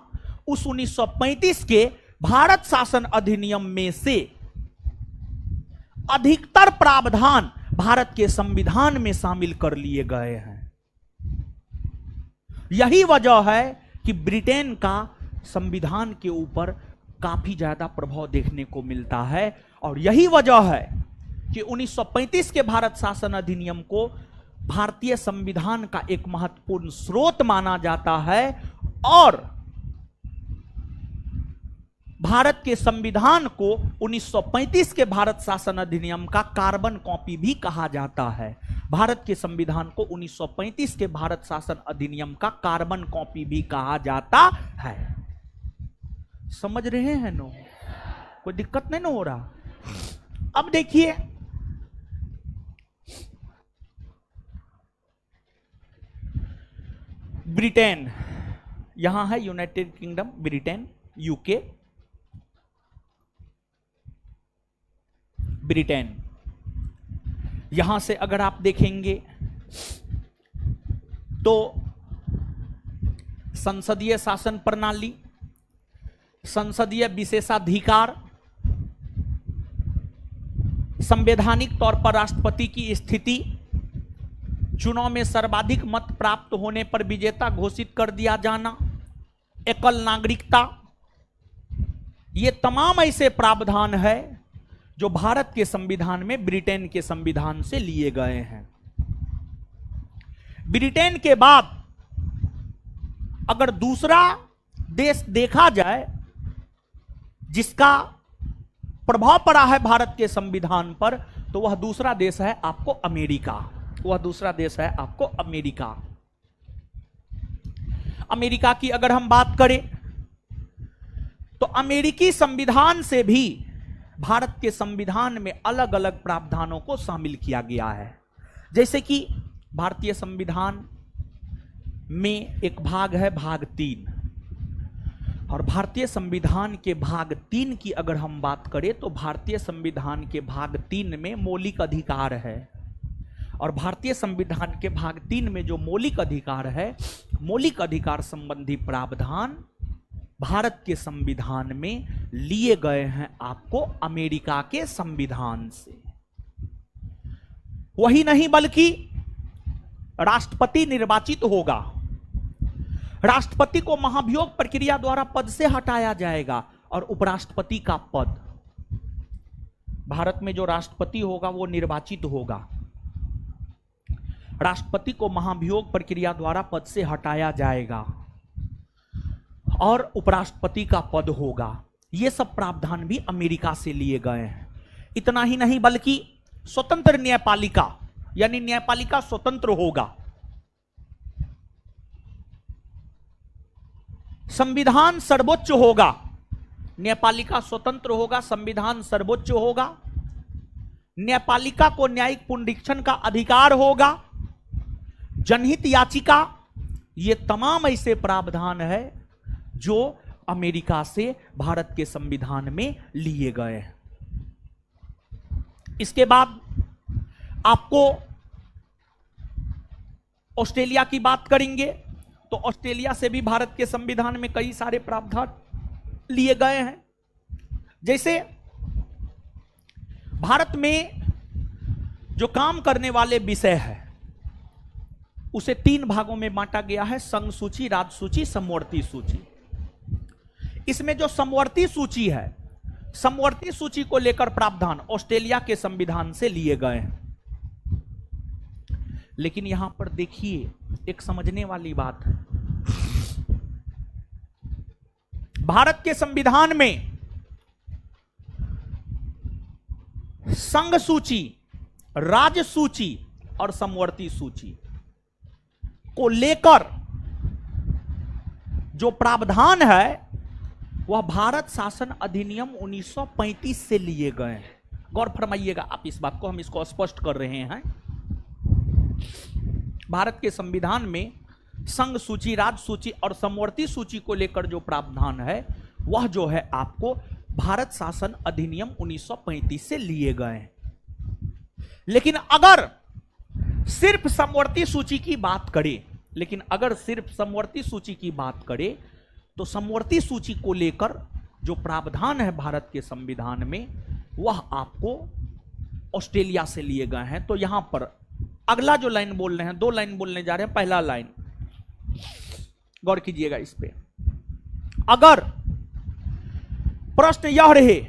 उस 1935 के भारत शासन अधिनियम में से अधिकतर प्रावधान भारत के संविधान में शामिल कर लिए गए हैं। यही वजह है कि ब्रिटेन का संविधान के ऊपर काफी ज्यादा प्रभाव देखने को मिलता है, और यही वजह है कि 1935 के भारत शासन अधिनियम को भारतीय संविधान का एक महत्वपूर्ण स्रोत माना जाता है, और भारत के संविधान को 1935 के भारत शासन अधिनियम का कार्बन कॉपी भी कहा जाता है। भारत के संविधान को 1935 के भारत शासन अधिनियम का कार्बन कॉपी भी कहा जाता है। समझ रहे हैं नो? कोई दिक्कत नहीं ना हो रहा? अब देखिए, ब्रिटेन, यहां है United kingdom, Britain, UK, Britain. यहां से अगर आप देखेंगे तो संसदीय शासन प्रणाली, संसदीय विशेषाधिकार, संवैधानिक तौर पर राष्ट्रपति की स्थिति, चुनाव में सर्वाधिक मत प्राप्त होने पर विजेता घोषित कर दिया जाना, एकल नागरिकता, ये तमाम ऐसे प्रावधान है जो भारत के संविधान में ब्रिटेन के संविधान से लिए गए हैं। ब्रिटेन के बाद अगर दूसरा देश देखा जाए जिसका प्रभाव पड़ा है भारत के संविधान पर, तो वह दूसरा देश है आपको अमेरिका। वह दूसरा देश है आपको अमेरिका। अमेरिका की अगर हम बात करें तो अमेरिकी संविधान से भी भारत के संविधान में अलग अलग प्रावधानों को शामिल किया गया है। जैसे कि भारतीय संविधान में एक भाग है भाग 3, और भारतीय संविधान के भाग 3 की अगर हम बात करें तो भारतीय संविधान के भाग 3 में मौलिक अधिकार है, और भारतीय संविधान के भाग 3 में जो मौलिक अधिकार है, मौलिक अधिकार संबंधी प्रावधान भारत के संविधान में लिए गए हैं आपको अमेरिका के संविधान से। वही नहीं बल्कि राष्ट्रपति निर्वाचित होगा, राष्ट्रपति को महाभियोग प्रक्रिया द्वारा पद से हटाया जाएगा, और उपराष्ट्रपति का पद, भारत में जो राष्ट्रपति होगा वो निर्वाचित होगा, राष्ट्रपति को महाभियोग प्रक्रिया द्वारा पद से हटाया जाएगा, और उपराष्ट्रपति का पद होगा। ये सब प्रावधान भी अमेरिका से लिए गए हैं। इतना ही नहीं बल्कि स्वतंत्र न्यायपालिका, यानी न्यायपालिका स्वतंत्र होगा, संविधान सर्वोच्च होगा, न्यायपालिका स्वतंत्र होगा, संविधान सर्वोच्च होगा, न्यायपालिका को न्यायिक पुनरीक्षण का अधिकार होगा, जनहित याचिका, ये तमाम ऐसे प्रावधान है जो अमेरिका से भारत के संविधान में लिए गए हैं। इसके बाद आपको ऑस्ट्रेलिया की बात करेंगे तो ऑस्ट्रेलिया से भी भारत के संविधान में कई सारे प्रावधान लिए गए हैं। जैसे भारत में जो काम करने वाले विषय है उसे 3 भागों में बांटा गया है, संघ सूची, राज्य सूची, समवर्ती सूची। इसमें जो समवर्ती सूची है, समवर्ती सूची को लेकर प्रावधान ऑस्ट्रेलिया के संविधान से लिए गए हैं। लेकिन यहां पर देखिए एक समझने वाली बात है, भारत के संविधान में संघ सूची, राज्य सूची और समवर्ती सूची को लेकर जो प्रावधान है वह भारत शासन अधिनियम 1935 से लिए गए हैं। गौर फरमाइएगा आप इस बात को, हम इसको स्पष्ट कर रहे हैं। भारत के संविधान में संघ सूची, राज्य सूची और समवर्ती सूची को लेकर जो प्रावधान है वह जो है आपको भारत शासन अधिनियम 1935 से लिए गए हैं। लेकिन अगर सिर्फ समवर्ती सूची की बात करें, तो समवर्ती सूची को लेकर जो प्रावधान है भारत के संविधान में वह आपको ऑस्ट्रेलिया से लिए गए हैं। तो यहां पर अगला जो लाइन बोल रहे हैं, 2 लाइन बोलने जा रहे हैं। पहला लाइन गौर कीजिएगा इस पे, अगर प्रश्न यह रहे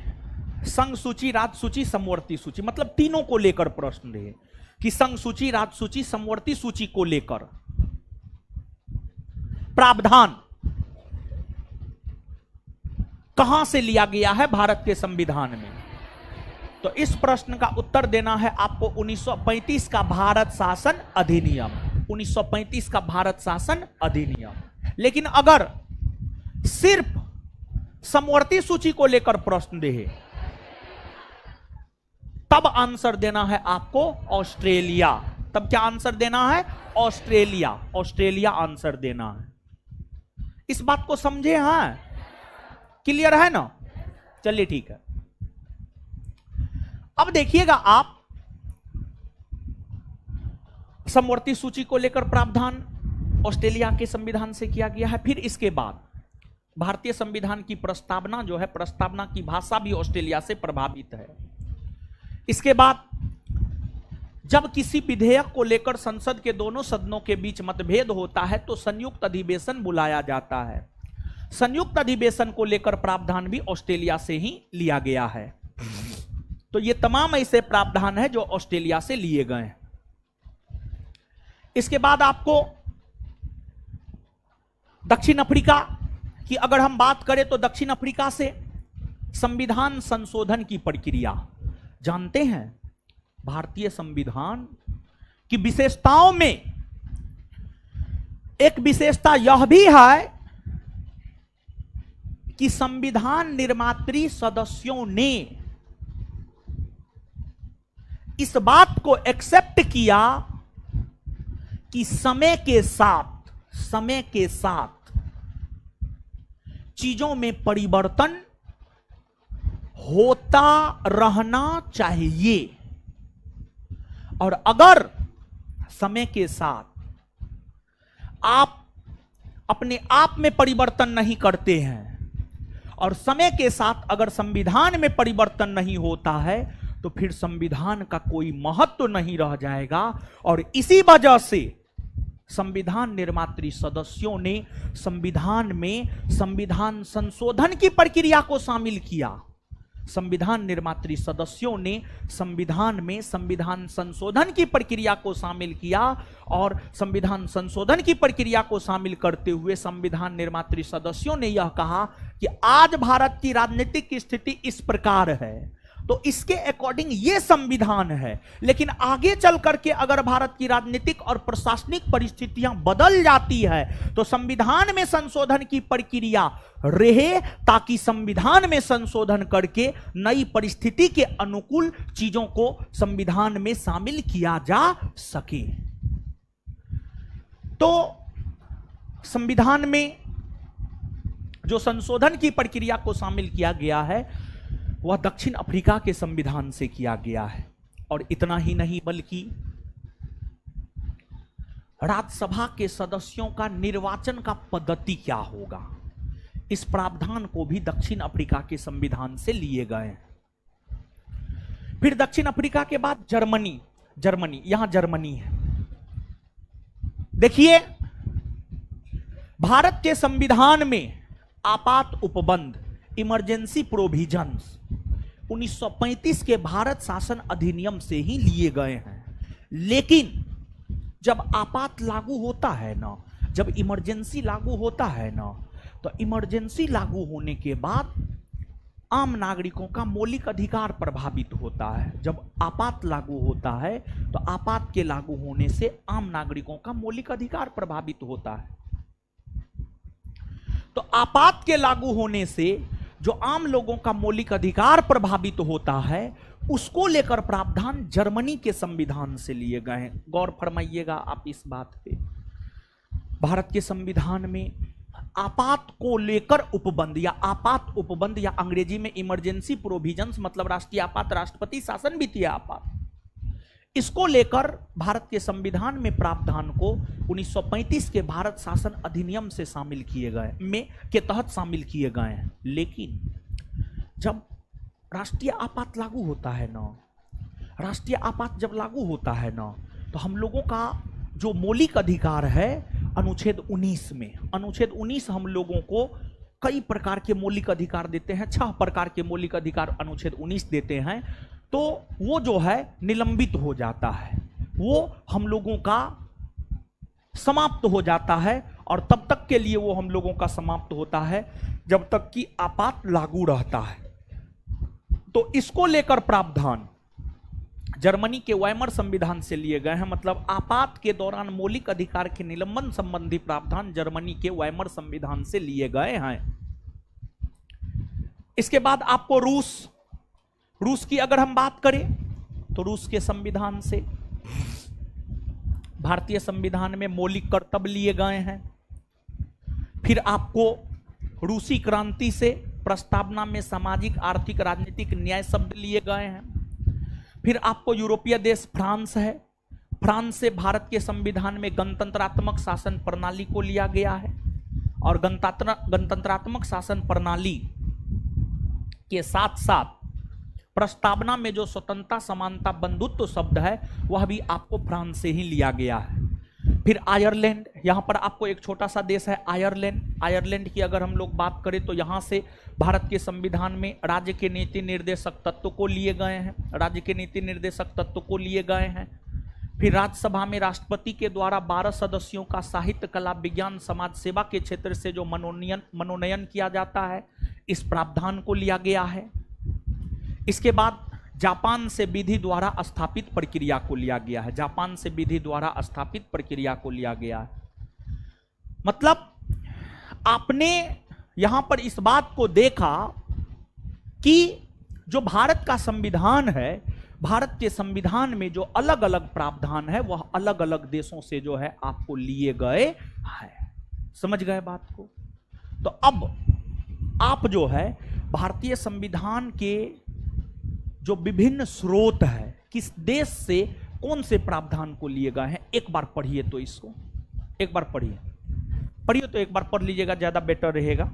संघ सूची, राज्य सूची, समवर्ती सूची, मतलब तीनों को लेकर प्रश्न रहे कि संघ सूची, राज्य सूची, समवर्ती सूची को लेकर प्रावधान कहां से लिया गया है भारत के संविधान में, तो इस प्रश्न का उत्तर देना है आपको 1935 का भारत शासन अधिनियम, 1935 का भारत शासन अधिनियम। लेकिन अगर सिर्फ समवर्ती सूची को लेकर प्रश्न रहे तब आंसर देना है आपको ऑस्ट्रेलिया। तब क्या आंसर देना है? ऑस्ट्रेलिया, ऑस्ट्रेलिया आंसर देना है। इस बात को समझे? हैं, क्लियर है ना? चलिए ठीक है। अब देखिएगा आप, समवर्ती सूची को लेकर प्रावधान ऑस्ट्रेलिया के संविधान से किया गया है। फिर इसके बाद भारतीय संविधान की प्रस्तावना जो है, प्रस्तावना की भाषा भी ऑस्ट्रेलिया से प्रभावित है। इसके बाद जब किसी विधेयक को लेकर संसद के दोनों सदनों के बीच मतभेद होता है तो संयुक्त अधिवेशन बुलाया जाता है। संयुक्त अधिवेशन को लेकर प्रावधान भी ऑस्ट्रेलिया से ही लिया गया है। तो ये तमाम ऐसे प्रावधान है जो ऑस्ट्रेलिया से लिए गए हैं। इसके बाद आपको दक्षिण अफ्रीका की अगर हम बात करें तो दक्षिण अफ्रीका से संविधान संशोधन की प्रक्रिया जानते हैं। भारतीय संविधान की विशेषताओं में एक विशेषता यह भी है कि संविधान निर्मात्री सदस्यों ने इस बात को एक्सेप्ट किया कि समय के साथ चीजों में परिवर्तन होता रहना चाहिए, और अगर समय के साथ आप अपने आप में परिवर्तन नहीं करते हैं और समय के साथ अगर संविधान में परिवर्तन नहीं होता है तो फिर संविधान का कोई महत्व नहीं रह जाएगा। और इसी वजह से संविधान निर्मात्री सदस्यों ने संविधान में संविधान संशोधन की प्रक्रिया को शामिल किया। संविधान निर्मात्री सदस्यों ने संविधान में संविधान संशोधन की प्रक्रिया को शामिल किया, और संविधान संशोधन की प्रक्रिया को शामिल करते हुए संविधान निर्मात्री सदस्यों ने यह कहा कि आज भारत की राजनीतिक स्थिति इस प्रकार है तो इसके अकॉर्डिंग ये संविधान है। लेकिन आगे चल करके अगर भारत की राजनीतिक और प्रशासनिक परिस्थितियां बदल जाती है तो संविधान में संशोधन की प्रक्रिया रहे, ताकि संविधान में संशोधन करके नई परिस्थिति के अनुकूल चीजों को संविधान में शामिल किया जा सके। तो संविधान में जो संशोधन की प्रक्रिया को शामिल किया गया है वह दक्षिण अफ्रीका के संविधान से किया गया है। और इतना ही नहीं बल्कि राज्यसभा के सदस्यों का निर्वाचन का पद्धति क्या होगा, इस प्रावधान को भी दक्षिण अफ्रीका के संविधान से लिए गए हैं। फिर दक्षिण अफ्रीका के बाद जर्मनी यहां जर्मनी है। देखिए, भारत के संविधान में आपात उपबंध इमरजेंसी प्रोविजंस 1935 के भारत शासन अधिनियम से ही लिए गए हैं। लेकिन जब आपात लागू होता है ना, जब इमरजेंसी लागू होता है ना, तो इमरजेंसी लागू होने के बाद आम नागरिकों का मौलिक अधिकार प्रभावित होता है। जब आपात लागू होता है तो आपात के लागू होने से आम नागरिकों का मौलिक अधिकार प्रभावित होता है। तो आपात के लागू होने से जो आम लोगों का मौलिक अधिकार प्रभावित होता है, उसको लेकर प्रावधान जर्मनी के संविधान से लिए गए हैं। गौर फरमाइएगा आप इस बात पे। भारत के संविधान में आपात को लेकर उपबंध या अंग्रेजी में इमरजेंसी प्रोविजंस मतलब राष्ट्रीय आपात, राष्ट्रपति शासन वित्तीय आपात, इसको लेकर भारत के संविधान में प्रावधान को 1935 के भारत शासन अधिनियम से शामिल किए गए के तहत शामिल किए गए हैं। लेकिन जब राष्ट्रीय आपात लागू होता है ना, राष्ट्रीय आपात जब लागू होता है ना, तो हम लोगों का जो मौलिक अधिकार है अनुच्छेद 19 हम लोगों को कई प्रकार के मौलिक अधिकार देते हैं। 6 प्रकार के मौलिक अधिकार अनुच्छेद 19 देते हैं। तो वो जो है निलंबित हो जाता है, वो हम लोगों का समाप्त हो जाता है। और तब तक के लिए वो हम लोगों का समाप्त होता है जब तक कि आपात लागू रहता है। तो इसको लेकर प्रावधान जर्मनी के वाइमर संविधान से लिए गए हैं। मतलब आपात के दौरान मौलिक अधिकार के निलंबन संबंधी प्रावधान जर्मनी के वाइमर संविधान से लिए गए हैं। इसके बाद आपको रूस की अगर हम बात करें तो रूस के संविधान से भारतीय संविधान में मौलिक कर्तव्य लिए गए हैं। फिर आपको रूसी क्रांति से प्रस्तावना में सामाजिक, आर्थिक, राजनीतिक न्याय शब्द लिए गए हैं। फिर आपको यूरोपीय देश फ्रांस है। फ्रांस से भारत के संविधान में गणतंत्रात्मक शासन प्रणाली को लिया गया है। और गणतंत्रात्मक शासन प्रणाली के साथ साथ प्रस्तावना में जो स्वतंत्रता, समानता, बंधुत्व शब्द है वह भी आपको फ्रांस से ही लिया गया है। फिर आयरलैंड, यहां पर आपको एक छोटा सा देश है आयरलैंड की अगर हम लोग बात करें तो यहां से भारत के संविधान में राज्य के नीति निर्देशक तत्व को लिए गए हैं। फिर राज्यसभा में राष्ट्रपति के द्वारा 12 सदस्यों का साहित्य, कला, विज्ञान, समाज सेवा के क्षेत्र से जो मनोनयन किया जाता है, इस प्रावधान को लिया गया है। इसके बाद जापान से विधि द्वारा स्थापित प्रक्रिया को लिया गया है। मतलब आपने यहां पर इस बात को देखा कि जो भारत का संविधान है, भारत के संविधान में जो अलग अलग प्रावधान है वह अलग अलग देशों से जो है आपको लिए गए हैं। समझ गए बात को? तो अब आप जो है भारतीय संविधान के जो विभिन्न स्रोत है, किस देश से कौन से प्रावधान को लिए गए हैं, एक बार पढ़िए तो इसको एक बार पढ़िए तो एक बार पढ़ लीजिएगा, ज्यादा बेटर रहेगा।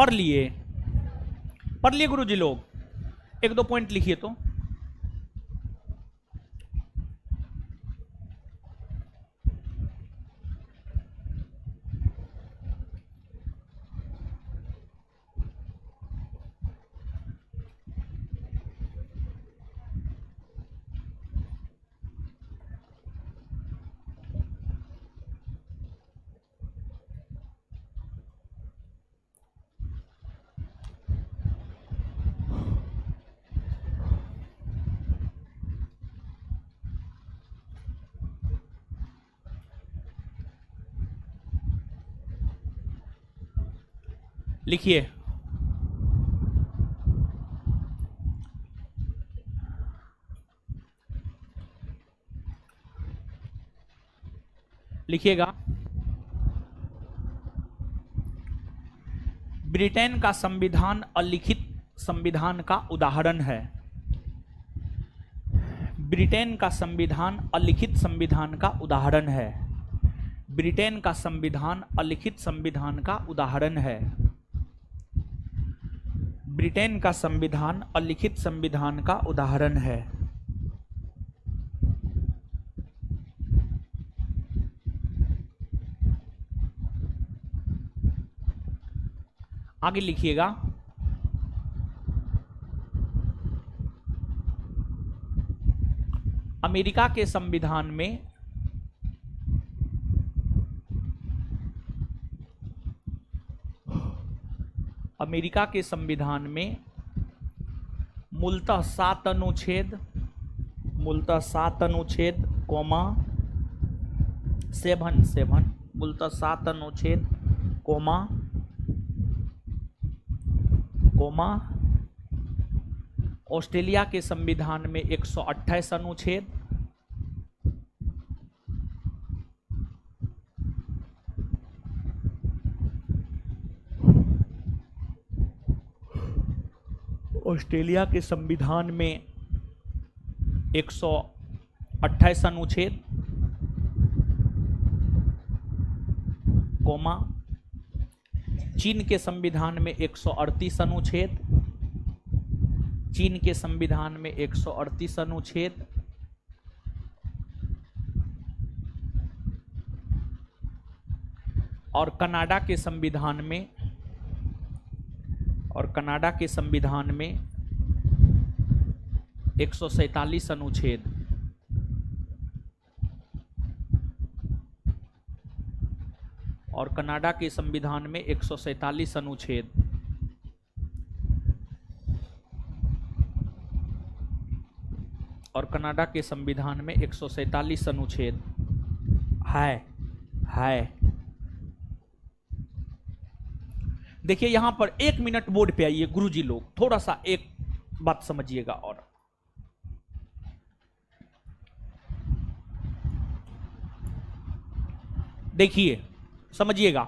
पढ़ लिए गुरुजी लोग? एक दो पॉइंट लिखिए तो। लिखिए। लिखिएगा। ब्रिटेन का संविधान अलिखित संविधान का उदाहरण है। ब्रिटेन का संविधान अलिखित संविधान का उदाहरण है। ब्रिटेन का संविधान अलिखित संविधान का उदाहरण है। ब्रिटेन का संविधान अलिखित संविधान का उदाहरण है। आगे लिखिएगा। अमेरिका के संविधान में मूलतः 7 अनुच्छेद कोमा 7 मूलतः 7 अनुच्छेद कोमा ऑस्ट्रेलिया के संविधान में 128 अनुच्छेद, ऑस्ट्रेलिया के संविधान में 128 अनुच्छेद कोमा चीन के संविधान में 138 अनुच्छेद, चीन के संविधान में 138 अनुच्छेद, और कनाडा के संविधान में 147 अनुच्छेद, और कनाडा के संविधान में 147 अनुच्छेद, और कनाडा के संविधान में 147 अनुच्छेद है। देखिए यहां पर 1 मिनट बोर्ड पे आइए गुरुजी लोग, थोड़ा सा एक बात समझिएगा। और देखिए समझिएगा,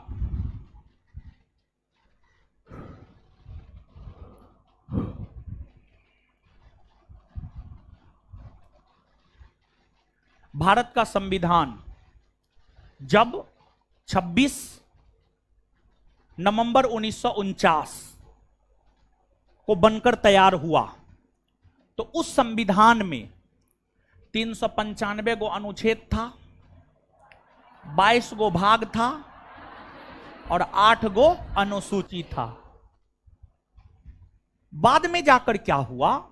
भारत का संविधान जब 26 नवंबर 1949 को बनकर तैयार हुआ तो उस संविधान में 395 गो अनुच्छेद था, 22 गो भाग था और 8 गो अनुसूची था। बाद में जाकर क्या हुआ,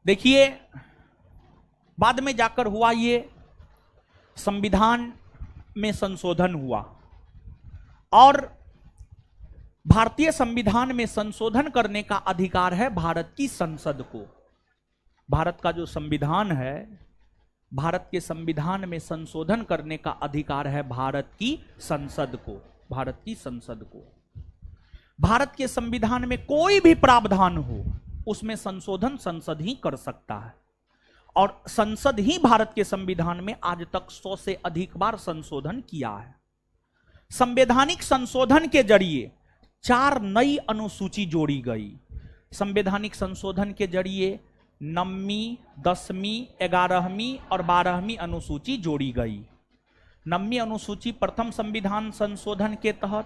देखिए बाद में जाकर हुआ ये संविधान में संशोधन हुआ और भारतीय संविधान में संशोधन करने का अधिकार है भारत की संसद को। भारत का जो संविधान है, भारत के संविधान में संशोधन करने का अधिकार है भारत की संसद को। भारत की संसद को भारत के संविधान में कोई भी प्रावधान हो उसमें संशोधन संसद ही कर सकता है और संसद ही भारत के संविधान में आज तक 100 से अधिक बार संशोधन किया है। संवैधानिक संशोधन के जरिए 4 नई अनुसूची जोड़ी गई। संवैधानिक संशोधन के जरिए 9वीं, 10वीं, 11वीं और 12वीं अनुसूची जोड़ी गई। 9वीं अनुसूची प्रथम संविधान संशोधन के तहत,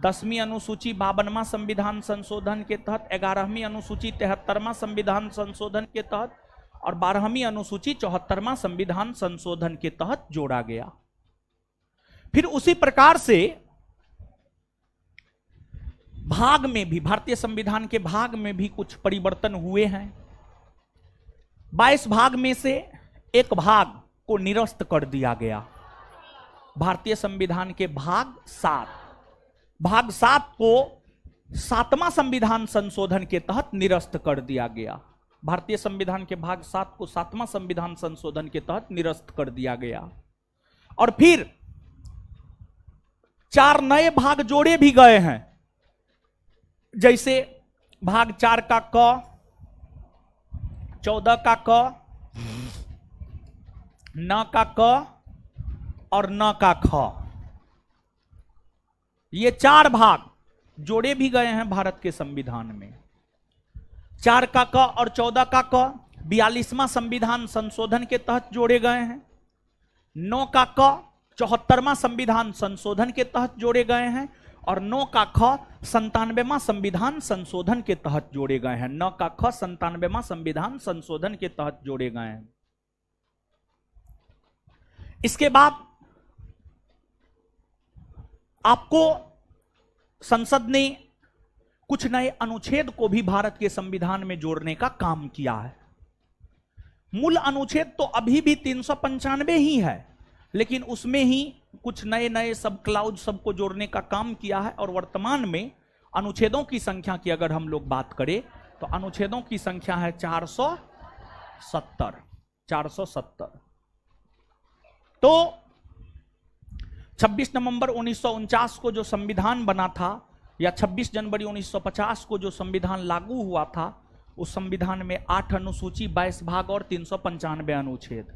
10वीं अनुसूची 52वां संविधान संशोधन के तहत, 11वीं अनुसूची 73वां संविधान संशोधन के तहत और 12वीं अनुसूची 74वां संविधान संशोधन के तहत जोड़ा गया। फिर उसी प्रकार से भाग में भी, भारतीय संविधान के भाग में भी कुछ परिवर्तन हुए हैं। 22 भाग में से एक भाग को निरस्त कर दिया गया। भारतीय संविधान के भाग 7 को 7वां संविधान संशोधन के तहत निरस्त कर दिया गया। भारतीय संविधान के भाग 7 को 7वां संविधान संशोधन के तहत निरस्त कर दिया गया। और फिर 4 नए भाग जोड़े भी गए हैं, जैसे भाग 4 का क, 14 का क, न का क और न का ख। ये 4 भाग जोड़े भी गए हैं भारत के संविधान में। 4 का क और 14 का क 42वां संविधान संशोधन के तहत जोड़े गए हैं। 9 का क 74वां संविधान संशोधन के तहत जोड़े गए हैं और 9 का ख 97वां संविधान संशोधन के तहत जोड़े गए हैं। 9 का ख 97वां संविधान संशोधन के तहत जोड़े गए हैं। इसके बाद आपको संसद ने कुछ नए अनुच्छेद को भी भारत के संविधान में जोड़ने का काम किया है। मूल अनुच्छेद तो अभी भी 395 ही है, लेकिन उसमें ही कुछ नए नए सब क्लाउज सबको जोड़ने का काम किया है। और वर्तमान में अनुच्छेदों की संख्या की अगर हम लोग बात करें तो अनुच्छेदों की संख्या है 470। तो 26 नवंबर 1949 को जो संविधान बना था या 26 जनवरी 1950 को जो संविधान लागू हुआ था, उस संविधान में 8 अनुसूची, 22 भाग और 395 अनुच्छेद।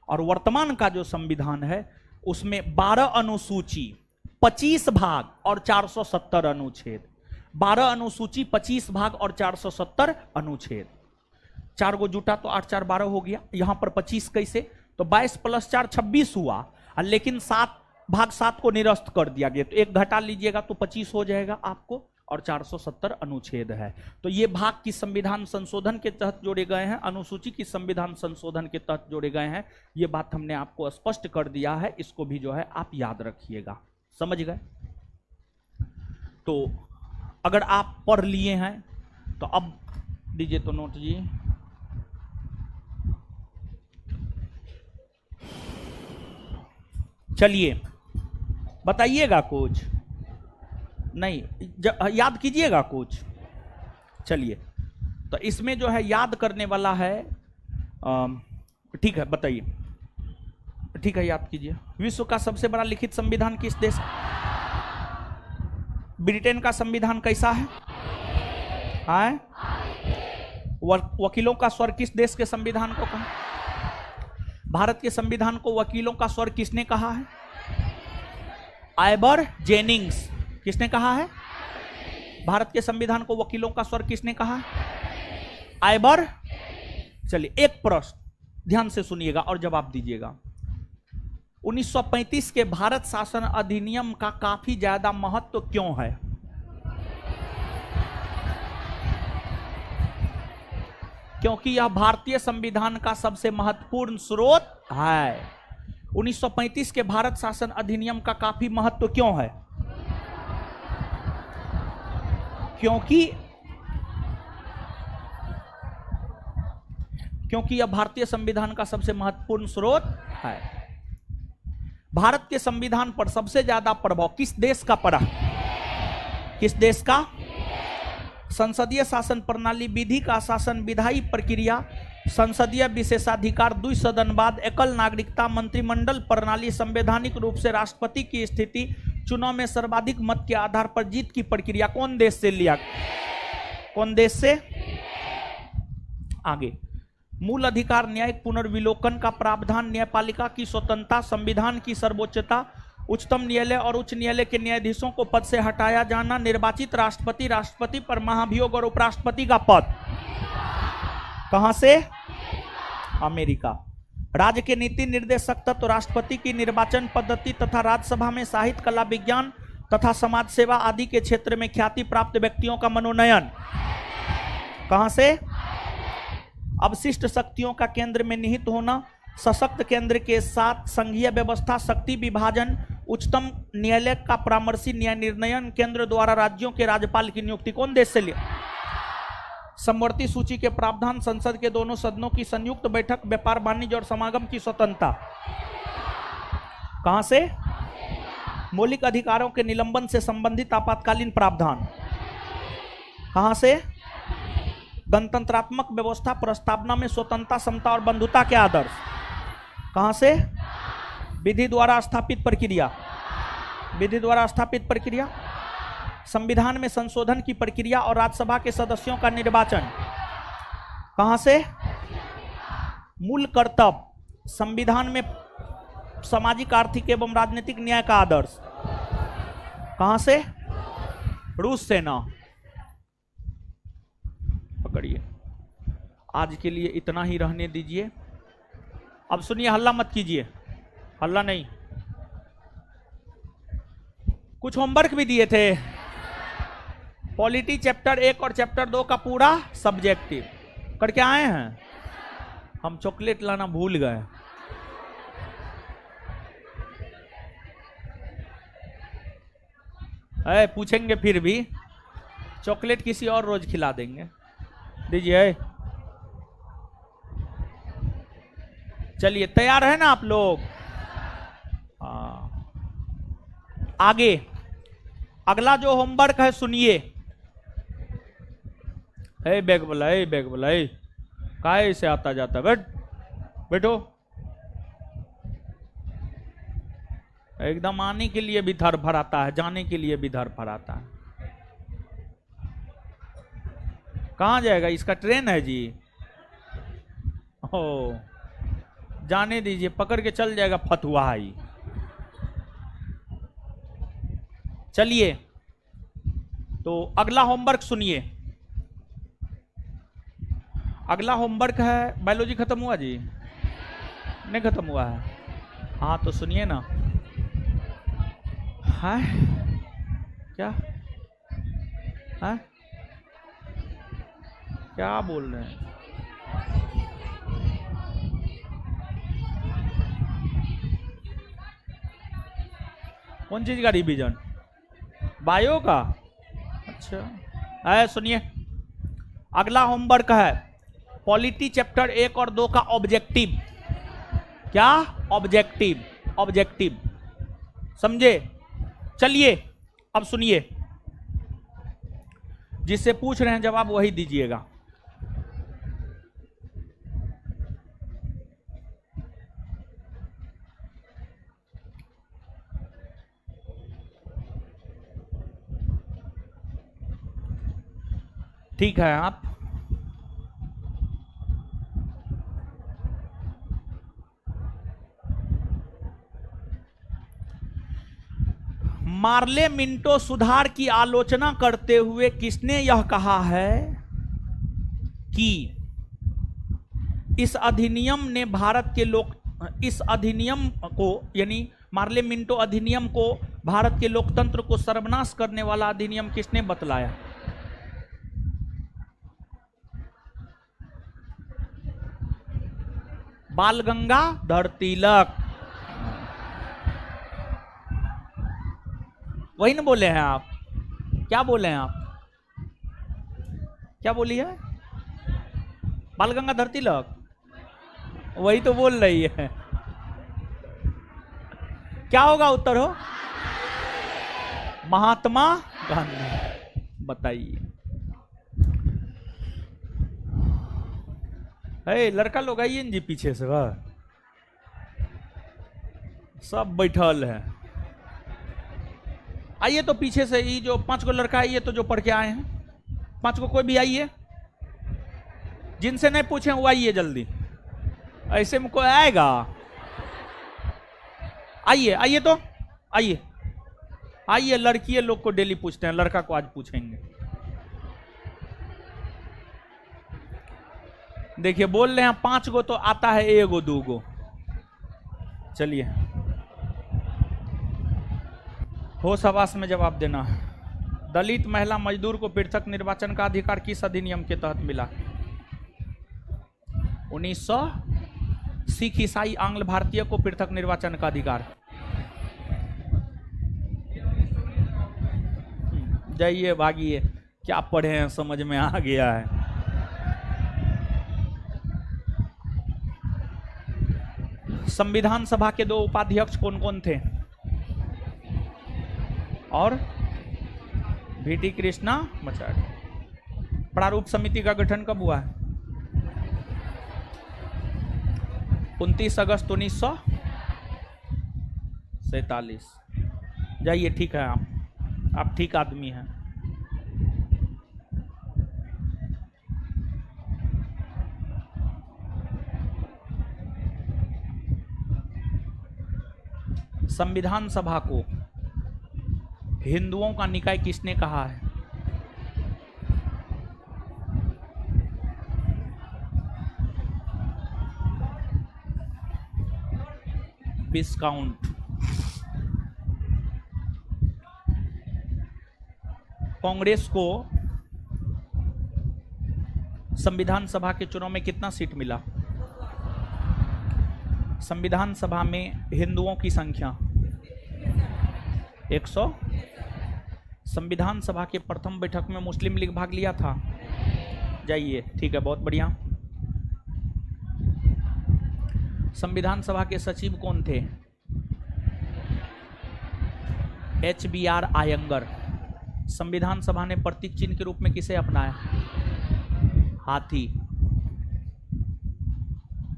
और वर्तमान का जो संविधान है उसमें 12 अनुसूची, 25 भाग और 470 अनुच्छेद। 12 अनुसूची, 25 भाग और 470 अनुच्छेद। 4 को जुटा तो 8 4 12 हो गया। यहां पर 25 कैसे, तो 22 + 4 26 हुआ, लेकिन 7 भाग 7 को निरस्त कर दिया गया, तो 1 घटा लीजिएगा तो 25 हो जाएगा आपको, और 470 अनुच्छेद है। तो ये भाग की संविधान संशोधन के तहत जोड़े गए हैं, अनुसूची की संविधान संशोधन के तहत जोड़े गए हैं। ये बात हमने आपको स्पष्ट कर दिया है, इसको भी जो है आप याद रखिएगा। समझ गए? तो अगर आप पढ़ लिए हैं तो अब दीजिए तो नोट जी। चलिए बताइएगा कुछ, नहीं याद कीजिएगा कुछ। चलिए, तो इसमें जो है याद करने वाला है, ठीक है बताइए, ठीक है याद कीजिए। विश्व का सबसे बड़ा लिखित संविधान किस देश? ब्रिटेन का संविधान कैसा है? वकीलों का स्वर किस देश के संविधान को कहा? भारत के संविधान को वकीलों का स्वर किसने कहा है? आइबर जेनिंग्स। किसने कहा है? भारत के संविधान को वकीलों का स्वर किसने कहा है? आइबर। चलिए एक प्रश्न ध्यान से सुनिएगा और जवाब दीजिएगा। 1935 के भारत शासन अधिनियम का काफी ज्यादा महत्व क्यों है? क्योंकि यह भारतीय संविधान का सबसे महत्वपूर्ण स्रोत है। 1935 के भारत शासन अधिनियम का काफी महत्व क्यों है? क्योंकि यह भारतीय संविधान का सबसे महत्वपूर्ण स्रोत है। भारत के संविधान पर सबसे ज्यादा प्रभाव किस देश का पड़ा? किस देश का? संसदीय शासन प्रणाली, विधि का शासन, विधायी प्रक्रिया, संसदीय विशेषाधिकार, द्विसदनवाद, एकल नागरिकता, मंत्रिमंडल प्रणाली, संवैधानिक रूप से राष्ट्रपति की स्थिति, चुनाव में सर्वाधिक मत के आधार पर जीत की प्रक्रिया कौन देश से लिया? कौन देश से? आगे, मूल अधिकार, न्यायिक पुनर्विलोकन का प्रावधान, न्यायपालिका की स्वतंत्रता, संविधान की सर्वोच्चता, उच्चतम न्यायालय और उच्च न्यायालय के न्यायाधीशों को पद से हटाया जाना, निर्वाचित राष्ट्रपति, राष्ट्रपति पर महाभियोग और उपराष्ट्रपति का पद कहां से? अमेरिका। राज्य के नीति निर्देशक तत्व, राष्ट्रपति की निर्वाचन पद्धति तथा राज्यसभा में साहित्य, कला, विज्ञान, तथा समाज सेवा आदि के क्षेत्र में ख्याति प्राप्त व्यक्तियों का मनोनयन। कहां से? अवशिष्ट शक्तियों का केंद्र में निहित होना, सशक्त केंद्र के साथ संघीय व्यवस्था, शक्ति विभाजन, उच्चतम न्यायालय का परामर्शी न्याय निर्णयन, केंद्र द्वारा राज्यों के राज्यपाल की नियुक्ति। कौन देश से लिया? समवर्ती सूची के प्रावधान, संसद के दोनों सदनों की संयुक्त बैठक, व्यापार वाणिज्य और समागम की स्वतंत्रता। कहां से? मौलिक अधिकारों के निलंबन से संबंधित आपातकालीन प्रावधान। कहां से? गणतंत्रात्मक व्यवस्था, प्रस्तावना में स्वतंत्रता, समता और बंधुता के आदर्श। कहां से? विधि द्वारा स्थापित प्रक्रिया, विधि द्वारा स्थापित प्रक्रिया, संविधान में संशोधन की प्रक्रिया और राज्यसभा के सदस्यों का निर्वाचन। कहां से? मूल कर्तव्य, संविधान में सामाजिक, आर्थिक एवं राजनीतिक न्याय का आदर्श। कहां से? रूस सेना। पकड़िए, आज के लिए इतना ही रहने दीजिए। अब सुनिए, हल्ला मत कीजिए, हल्ला नहीं। कुछ होमवर्क भी दिए थे, पॉलिटी चैप्टर 1 और चैप्टर 2 का पूरा सब्जेक्टिव करके आए हैं। हम चॉकलेट लाना भूल गए। पूछेंगे फिर भी, चॉकलेट किसी और रोज खिला देंगे। दीजिए। चलिए, तैयार है ना आप लोग? आगे अगला जो होमवर्क है सुनिए। बैग बोला, बैग बोला, काहे से आता जाता? बैठ, बैठो। एकदम आने के लिए भी धर भराता है, जाने के लिए भी धर भराता है। कहाँ जाएगा? इसका ट्रेन है जी। ओ, जाने दीजिए, पकड़ के चल जाएगा फतुहा ही। चलिए, तो अगला होमवर्क सुनिए। अगला होमवर्क है, बायोलॉजी खत्म हुआ जी? नहीं खत्म हुआ है? हाँ तो सुनिए ना। है क्या? है क्या बोल रहे हैं? कौन चीज का रिवीजन? बायो का? अच्छा, है सुनिए। अगला होमवर्क है पॉलिटी चैप्टर 1 और 2 का ऑब्जेक्टिव। क्या? ऑब्जेक्टिव, ऑब्जेक्टिव, समझे? चलिए, अब सुनिए, जिससे पूछ रहे हैं जवाब वही दीजिएगा। ठीक है। आप मार्ले मिंटो सुधार की आलोचना करते हुए किसने यह कहा है कि इस अधिनियम ने भारत के इस अधिनियम को, यानी मार्ले मिंटो अधिनियम को भारत के लोकतंत्र को सर्वनाश करने वाला अधिनियम किसने बतलाया? बाल गंगाधर तिलक। वही ना बोले हैं आप? क्या बोले हैं आप? क्या बोली है? बाल गंगाधर तिलक, वही तो बोल रही है। क्या होगा उत्तर? हो महात्मा गांधी। बताइए। लड़का लोग आइए जी पीछे से, वह सब बैठल है। आइए तो पीछे से, ये जो 5 को लड़का आइए तो जो पढ़ के आए हैं 5 को, कोई भी आइए, जिनसे नहीं पूछे वो आइए जल्दी। ऐसे में कोई आएगा? आइए, आइए तो आइए, आइए। लड़की लोग को डेली पूछते हैं, लड़का को आज पूछेंगे। देखिए, बोल रहे हैं 5 को तो आता है 1 गो 2 गो। चलिए, होश हवास में जवाब देना। दलित महिला मजदूर को पृथक निर्वाचन का अधिकार किस अधिनियम के तहत मिला? 1900। सिख ईसाई आंग्ल भारतीय को पृथक निर्वाचन का अधिकार। जाइए भागिए, क्या पढ़े हैं समझ में आ गया है। संविधान सभा के 2 उपाध्यक्ष कौन कौन थे? और VT कृष्णामाचार्य। प्रारूप समिति का गठन कब हुआ है? 29 अगस्त 1947। जाइए, ठीक है, आप ठीक आदमी हैं। संविधान सभा को हिंदुओं का निकाय किसने कहा है? विस्काउंट। कांग्रेस को संविधान सभा के चुनाव में कितना सीट मिला? संविधान सभा में हिंदुओं की संख्या 100। संविधान सभा के प्रथम बैठक में मुस्लिम लीग भाग लिया था? जाइए, ठीक है, बहुत बढ़िया। संविधान सभा के सचिव कौन थे? HBR आयंगर। संविधान सभा ने प्रतीक चिन्ह के रूप में किसे अपनाया? हाथी।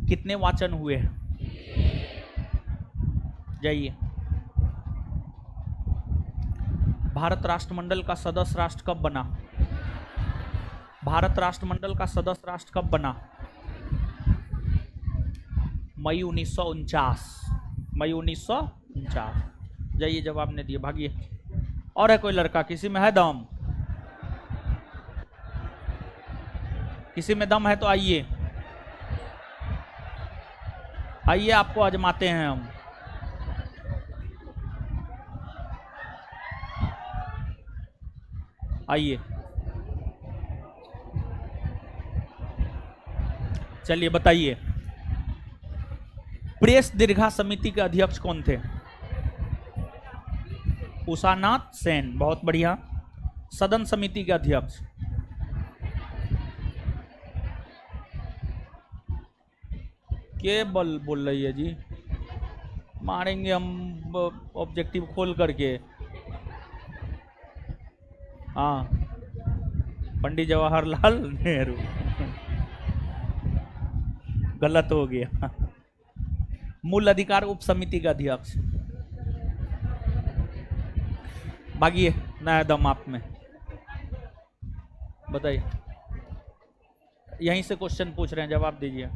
कितने वाचन हुए? जाइए। भारत राष्ट्रमंडल का सदस्य राष्ट्र कब बना? भारत राष्ट्रमंडल का सदस्य राष्ट्र कब बना? मई 1949। मई 1949। जाइए, जवाब ने दिए, भागिए। और है कोई लड़का? किसी में है दम? किसी में दम है तो आइए, आइए, आपको आजमाते हैं हम। आइए, चलिए बताइए। प्रेस दीर्घा समिति के अध्यक्ष कौन थे? उषानाथ सेन। बहुत बढ़िया। सदन समिति के अध्यक्ष? के बल बोल रही है जी? मारेंगे हम ऑब्जेक्टिव खोल करके। हाँ, पंडित जवाहरलाल नेहरू। गलत हो गया। मूल अधिकार उप समिति का अध्यक्ष? भागिए, नया दम आप में, बताइए। यहीं से क्वेश्चन पूछ रहे हैं, जवाब दीजिए।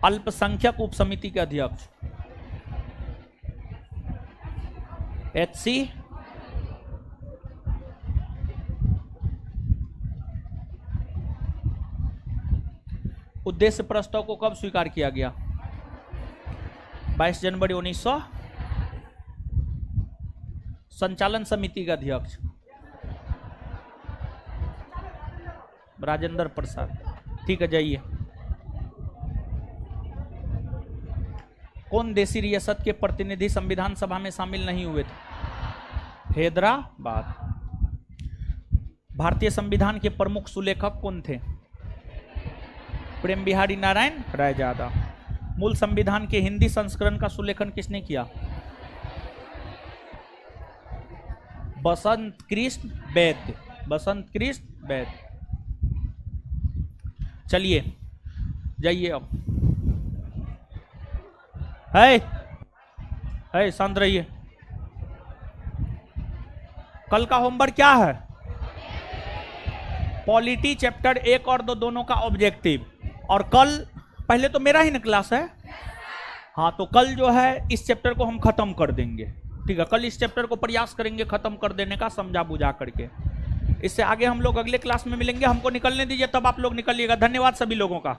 अल्पसंख्यक उप समिति के अध्यक्ष? HC। उद्देश्य प्रस्ताव को कब स्वीकार किया गया? 22 जनवरी 1900। संचालन समिति का अध्यक्ष? राजेंद्र प्रसाद। ठीक है, जाइए। कौन देशी रियासत के प्रतिनिधि संविधान सभा में शामिल नहीं हुए थे? हैदराबाद। भारतीय संविधान के प्रमुख सुलेखक कौन थे? प्रेम बिहारी नारायण रायजादा। मूल संविधान के हिंदी संस्करण का सुलेखन किसने किया? बसंत कृष्ण वैद्य। बसंत कृष्ण वैद्य। चलिए, जाइए अब। है शांत रहिए। कल का होमवर्क क्या है? पॉलिटी चैप्टर 1 और 2 दोनों का ऑब्जेक्टिव। और कल, पहले तो मेरा ही ना क्लास है। हाँ, तो कल जो है इस चैप्टर को हम खत्म कर देंगे। ठीक है, कल इस चैप्टर को प्रयास करेंगे खत्म कर देने का, समझा बुझा करके। इससे आगे हम लोग अगले क्लास में मिलेंगे। हमको निकलने दीजिए, तब आप लोग निकलिएगा। धन्यवाद सभी लोगों का।